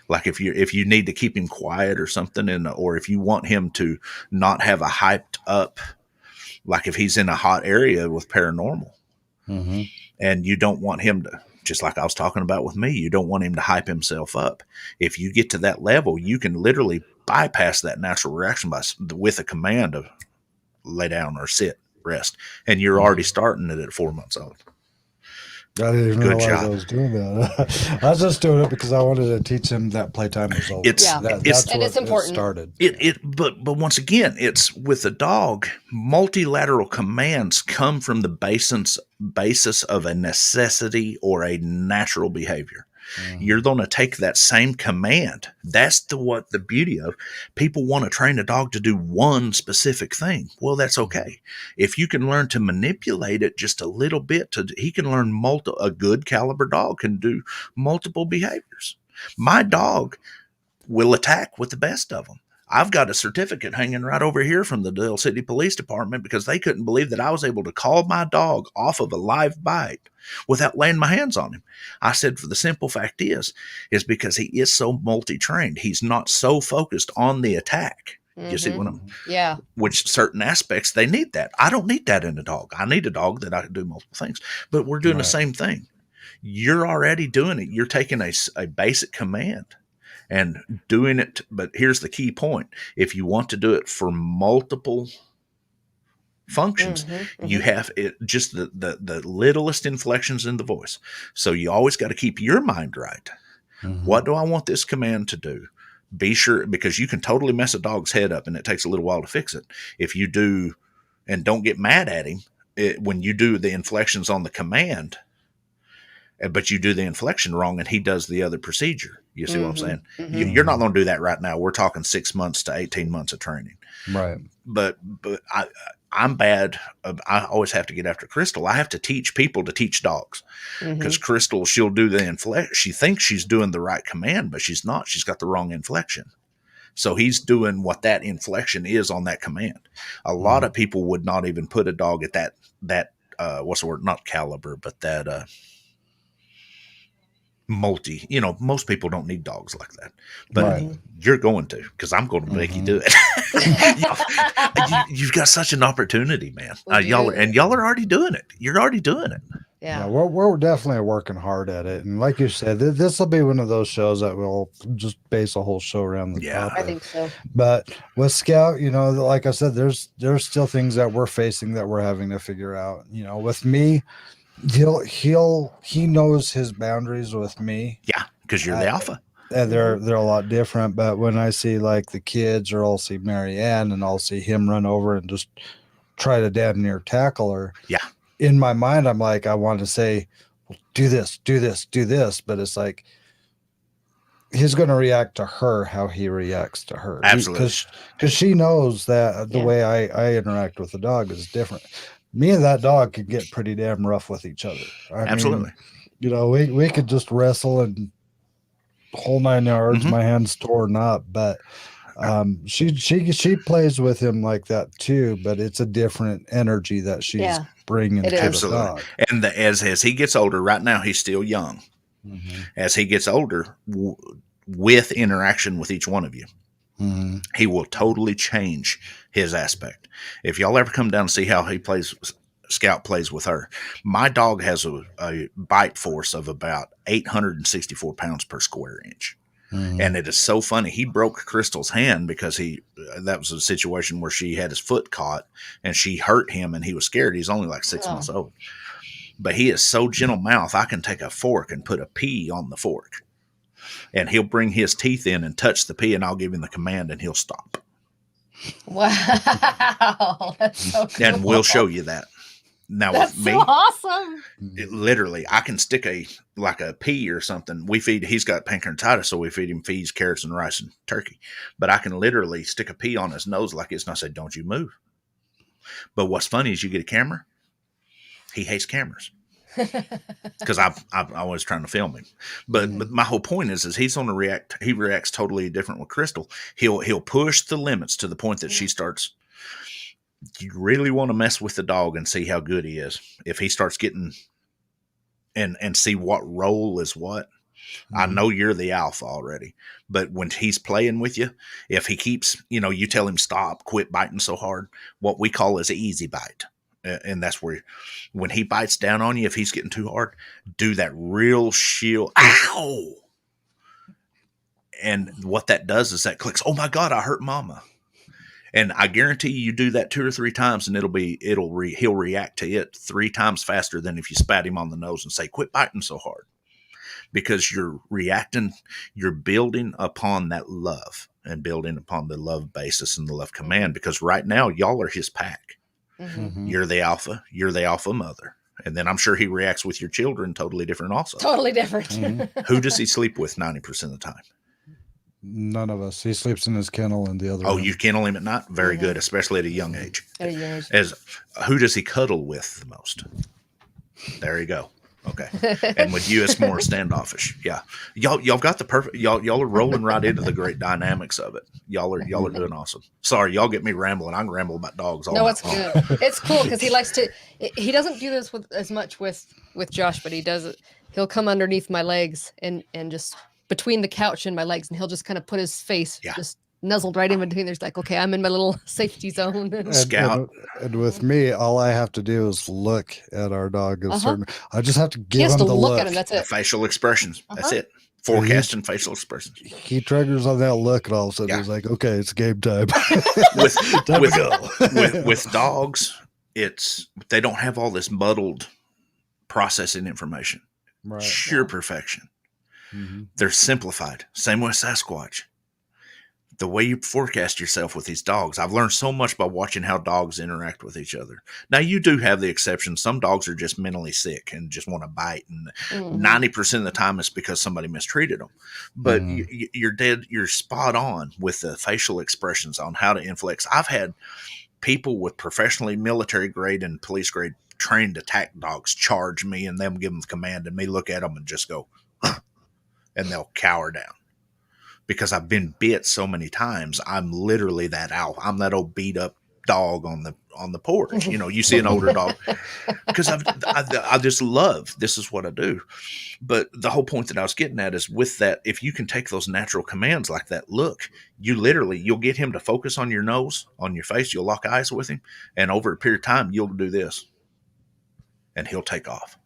Like if you need to keep him quiet or something, or if you want him to not have a hyped up, like if he's in a hot area with paranormal, and you don't want him to, just like I was talking about with me, you don't want him to hype himself up. If you get to that level, you can literally bypass that natural reaction with a command of lay down or sit, rest, and you're already starting it at 4 months old. I didn't even Good realize I job. was doing that. I was just doing it because I wanted to teach him that playtime was over. It's That's And what it's important. started. but once again, it's with the dog. Multilateral commands come from the basis of a necessity or a natural behavior. You're going to take that same command. That's what the beauty of people want to train a dog to do one specific thing. Well, that's okay. If you can learn to manipulate it just a little bit, he can learn a good caliber dog can do multiple behaviors. My dog will attack with the best of them. I've got a certificate hanging right over here from the Dale City Police Department because they couldn't believe that I was able to call my dog off of a live bite without laying my hands on him. I said, for the simple fact is because he is so multi-trained. He's not so focused on the attack. You see what I'm? Yeah. Which certain aspects they need that. I don't need that in a dog. I need a dog that I can do multiple things. But we're doing the same thing. You're already doing it. You're taking a basic command and doing it. But here's the key point. If you want to do it for multiple functions, you have it just the littlest inflections in the voice. So you always got to keep your mind right. What do I want this command to do? Be sure, because you can totally mess a dog's head up and it takes a little while to fix it. If you do, and don't get mad at him, when you do the inflections on the command, but you do the inflection wrong and he does the other procedure. You see what I'm saying? You're not going to do that right now. We're talking 6 months to 18 months of training. Right. But I'm bad. I always have to get after Crystal. I have to teach people to teach dogs because Crystal, she'll do the inflection. She thinks she's doing the right command, but she's not. She's got the wrong inflection. So he's doing what that inflection is on that command. A lot of people would not even put a dog at that what's the word? Not caliber, but that, most people don't need dogs like that, but you're going to, because I'm going to make you do it. You've got such an opportunity, man. Y'all are already doing it. You're already doing it. Yeah. We're definitely working hard at it. And like you said, this will be one of those shows that we'll just base a whole show around the topic. I think so. But with Scout, like I said, there's still things that we're facing that we're having to figure out. With me, he knows his boundaries with me. Yeah, because you're the alpha. And they're a lot different. But when I see like the kids, or I'll see Marianne and I'll see him run over and just try to damn near tackle her. Yeah. In my mind, I'm like, I want to say, well, do this, but it's like he's going to react to her how he reacts to her. Absolutely. Because she knows that the way I interact with the dog is different. Me and that dog could get pretty damn rough with each other. I mean, we could just wrestle and whole 9 yards, my hands torn up, but she plays with him like that too, but it's a different energy that she's bringing to the dog. And as he gets older, right now he's still young. As he gets older, with interaction with each one of you, he will totally change his aspect. If y'all ever come down and see how Scout plays with her, my dog has a bite force of about 864 pounds per square inch. And it is so funny. He broke Crystal's hand because that was a situation where she had his foot caught and she hurt him and he was scared. He's only like 6 months old. But he is so gentle mouth. I can take a fork and put a pea on the fork. And he'll bring his teeth in and touch the pea, and I'll give him the command and he'll stop. Wow. That's so cool. And we'll show you that. Now that's with me, so awesome. Literally, I can stick a pea or something. He's got pancreatitis, so we feed him peas, carrots, and rice and turkey. But I can literally stick a pea on his nose like this, and I say, "Don't you move." But what's funny is you get a camera. He hates cameras because I'm always trying to film him. But my whole point is he's going to react. He reacts totally different with Crystal. He'll push the limits to the point that she starts. You really want to mess with the dog and see how good he is. If he starts getting and see what role is what. I know you're the alpha already, but when he's playing with you, if he keeps, you tell him stop, quit biting so hard, what we call is an easy bite. And that's where, when he bites down on you, if he's getting too hard, do that real shield. Ow! And what that does is that clicks, oh my God, I hurt mama. And I guarantee you do that 2 or 3 times and he'll react to it 3 times faster than if you spat him on the nose and say, quit biting so hard. Because you're reacting, you're building upon that love and building upon the love basis and the love command. Because right now, y'all are his pack. Mm-hmm. You're the alpha mother. And then I'm sure he reacts with your children totally different also. Totally different. Who does he sleep with 90% of the time? None of us. He sleeps in his kennel in the other room. You kennel him at night? Very good, especially at a young age. At a young age. Who does he cuddle with the most? There you go. Okay. And with you, it's more standoffish. Yeah. Y'all got the perfect, y'all are rolling right into the great dynamics of it. Y'all are doing awesome. Sorry, y'all get me rambling. I can ramble about dogs all night. No, it's good. It's cool because he likes to, he doesn't do this as much with Josh, but he does it. He'll come underneath my legs and just between the couch and my legs, and he'll just kind of put his face just nuzzled right in between. There's like, okay, I'm in my little safety zone. Scout. And with me, all I have to do is look at our dog. I just have to give him the look at him. That's it. The facial expressions. That's it. Forecasting facial expressions. He triggers on that look, and all of a sudden he's like, okay, it's game time. With dogs, they don't have all this muddled processing information. Right. Sheer perfection. Mm-hmm. They're simplified. Same with Sasquatch. The way you forecast yourself with these dogs. I've learned so much by watching how dogs interact with each other. Now, you do have the exceptions. Some dogs are just mentally sick and just want to bite. And 90% of the time it's because somebody mistreated them. But you're spot on with the facial expressions on how to inflex. I've had people with professionally military grade and police grade trained attack dogs charge me and them give them the command and me look at them and just go, and they'll cower down. Because I've been bit so many times, I'm literally that alpha. I'm that old beat up dog on the porch. You see an older dog. Because I just love, this is what I do. But the whole point that I was getting at is with that, if you can take those natural commands like that look, you'll get him to focus on your nose, on your face. You'll lock eyes with him. And over a period of time, you'll do this. And he'll take off.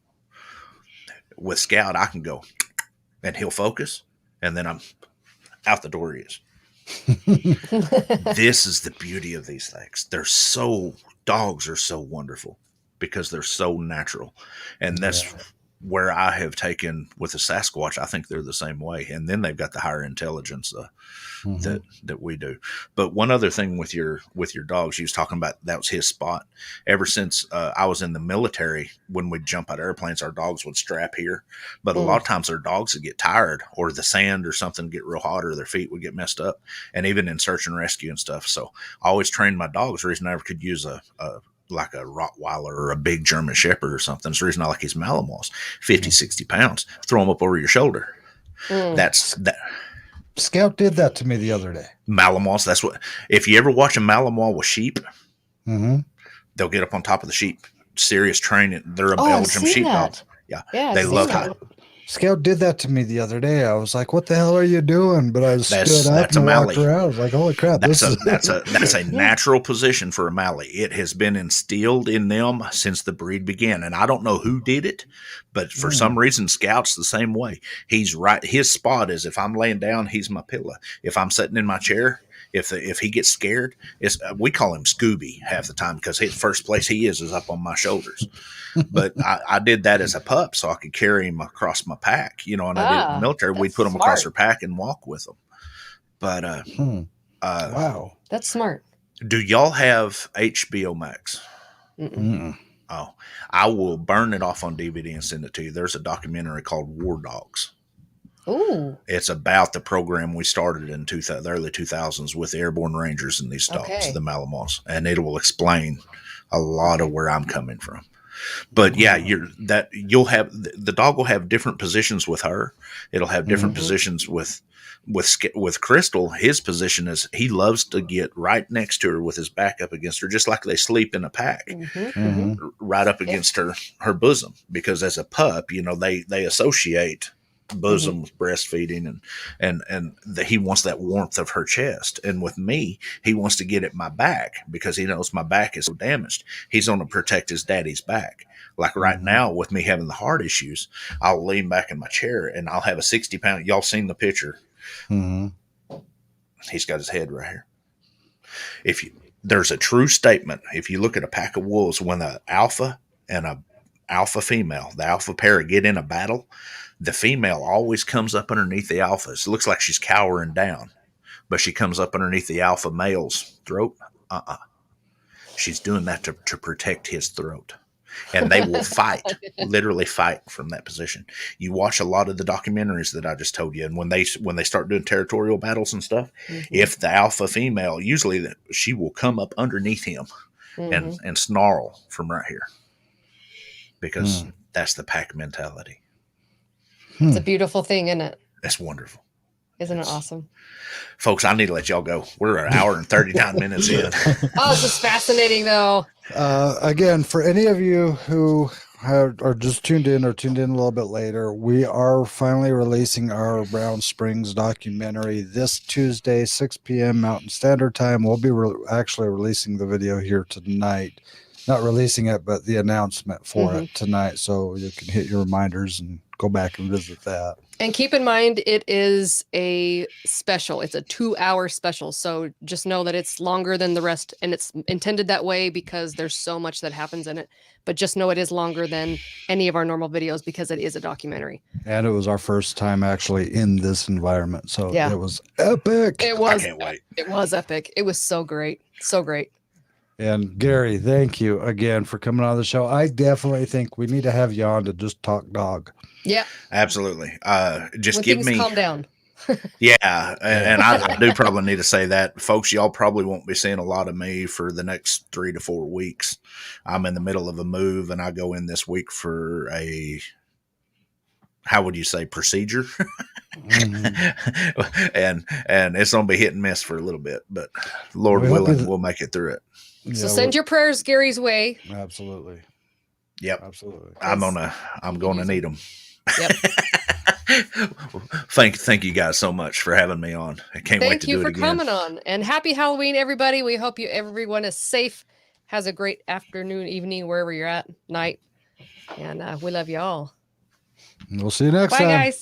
With Scout, I can go and he'll focus. And then I'm out the door he is. This is the beauty of these things. Dogs are so wonderful because they're so natural. And that's where I have taken with the Sasquatch. I think they're the same way. And then they've got the higher intelligence that we do. But one other thing with your dogs, you was talking about, that was his spot. Ever since I was in the military, when we'd jump out of airplanes, our dogs would strap here. But a lot of times our dogs would get tired, or the sand or something would get real hot, or their feet would get messed up. And even in search and rescue and stuff. So I always trained my dogs. The reason I ever could use like a Rottweiler or a big German Shepherd or something. It's the reason I like his Malinois, 50, 60 pounds. Throw them up over your shoulder. That's that. Scout did that to me the other day. Malinois, that's what. If you ever watch a Malinois with sheep, they'll get up on top of the sheep. Serious training. They're a Belgian sheepdog. Yeah, they love how. Scout did that to me the other day. I was like, "What the hell are you doing?" But I stood up and walked around. I was like, "Holy crap!" That's a natural position for a Mallee. It has been instilled in them since the breed began, and I don't know who did it, but for some reason, Scout's the same way. He's right. His spot is if I'm laying down, he's my pillow. If I'm sitting in my chair, if he gets scared, we call him Scooby half the time because the first place he is up on my shoulders. But I did that as a pup so I could carry him across my pack, and I did it in the military. We'd put him across our pack and walk with them. But wow, that's smart. Do y'all have HBO Max? Oh, I will burn it off on DVD and send it to you. There's a documentary called War Dogs. Ooh. It's about the program we started in the early 2000s with the Airborne Rangers and these dogs, the Malinois, and it will explain a lot of where I'm coming from. But yeah, you'll have the dog will have different positions with her. It'll have different positions with Crystal. His position is he loves to get right next to her with his back up against her, just like they sleep in a pack, right up against her bosom. Because as a pup, they associate bosom with breastfeeding and he wants that warmth of her chest. And with me, he wants to get at my back because he knows my back is so damaged. He's going to protect his daddy's back. Like right now with me having the heart issues, I'll lean back in my chair and I'll have a 60-pound, y'all seen the picture. He's got his head right here. There's a true statement. If you look at a pack of wolves, when an alpha and a alpha female, the alpha pair get in a battle, the female always comes up underneath the alphas. It looks like she's cowering down, but she comes up underneath the alpha male's throat. She's doing that to protect his throat. And they will fight, literally fight from that position. You watch a lot of the documentaries that I just told you, and when they start doing territorial battles and stuff, if the alpha female, usually she will come up underneath him and snarl from right here, because that's the pack mentality. It's a beautiful thing, isn't it? That's wonderful. Isn't it awesome? Folks, I need to let y'all go. We're an hour and 39 minutes in. Oh, this is fascinating, though. Again, for any of you who are just tuned in or tuned in a little bit later, we are finally releasing our Brown Springs documentary this Tuesday, 6 p.m. Mountain Standard Time. We'll be actually releasing the video here tonight. Not releasing it, but the announcement for it tonight. So you can hit your reminders and go back and visit that. And keep in mind, it is a special. It's a 2-hour special. So just know that it's longer than the rest. And it's intended that way because there's so much that happens in it. But just know it is longer than any of our normal videos because it is a documentary. And it was our first time actually in this environment. So yeah, it was epic. It was. I can't wait. It was epic. It was so great. So great. And Gary, thank you again for coming on the show. I definitely think we need to have you on to just talk dog. Yeah, absolutely. Just when give things me calm down. Yeah, and I do probably need to say that, folks. Y'all probably won't be seeing a lot of me for the next 3 to 4 weeks. I'm in the middle of a move, and I go in this week for a, how would you say, procedure? and it's gonna be hit and miss for a little bit, but Lord willing, we'll make it through it. So send your prayers Gary's way. Absolutely. Yep. Absolutely. I'm gonna need them. Yep. Thank you guys so much for having me on. I can't wait to do it again. Thank you for coming on, and happy Halloween, everybody. We hope everyone is safe, has a great afternoon, evening, wherever you're at, night, and we love you all. We'll see you next time. Bye, guys.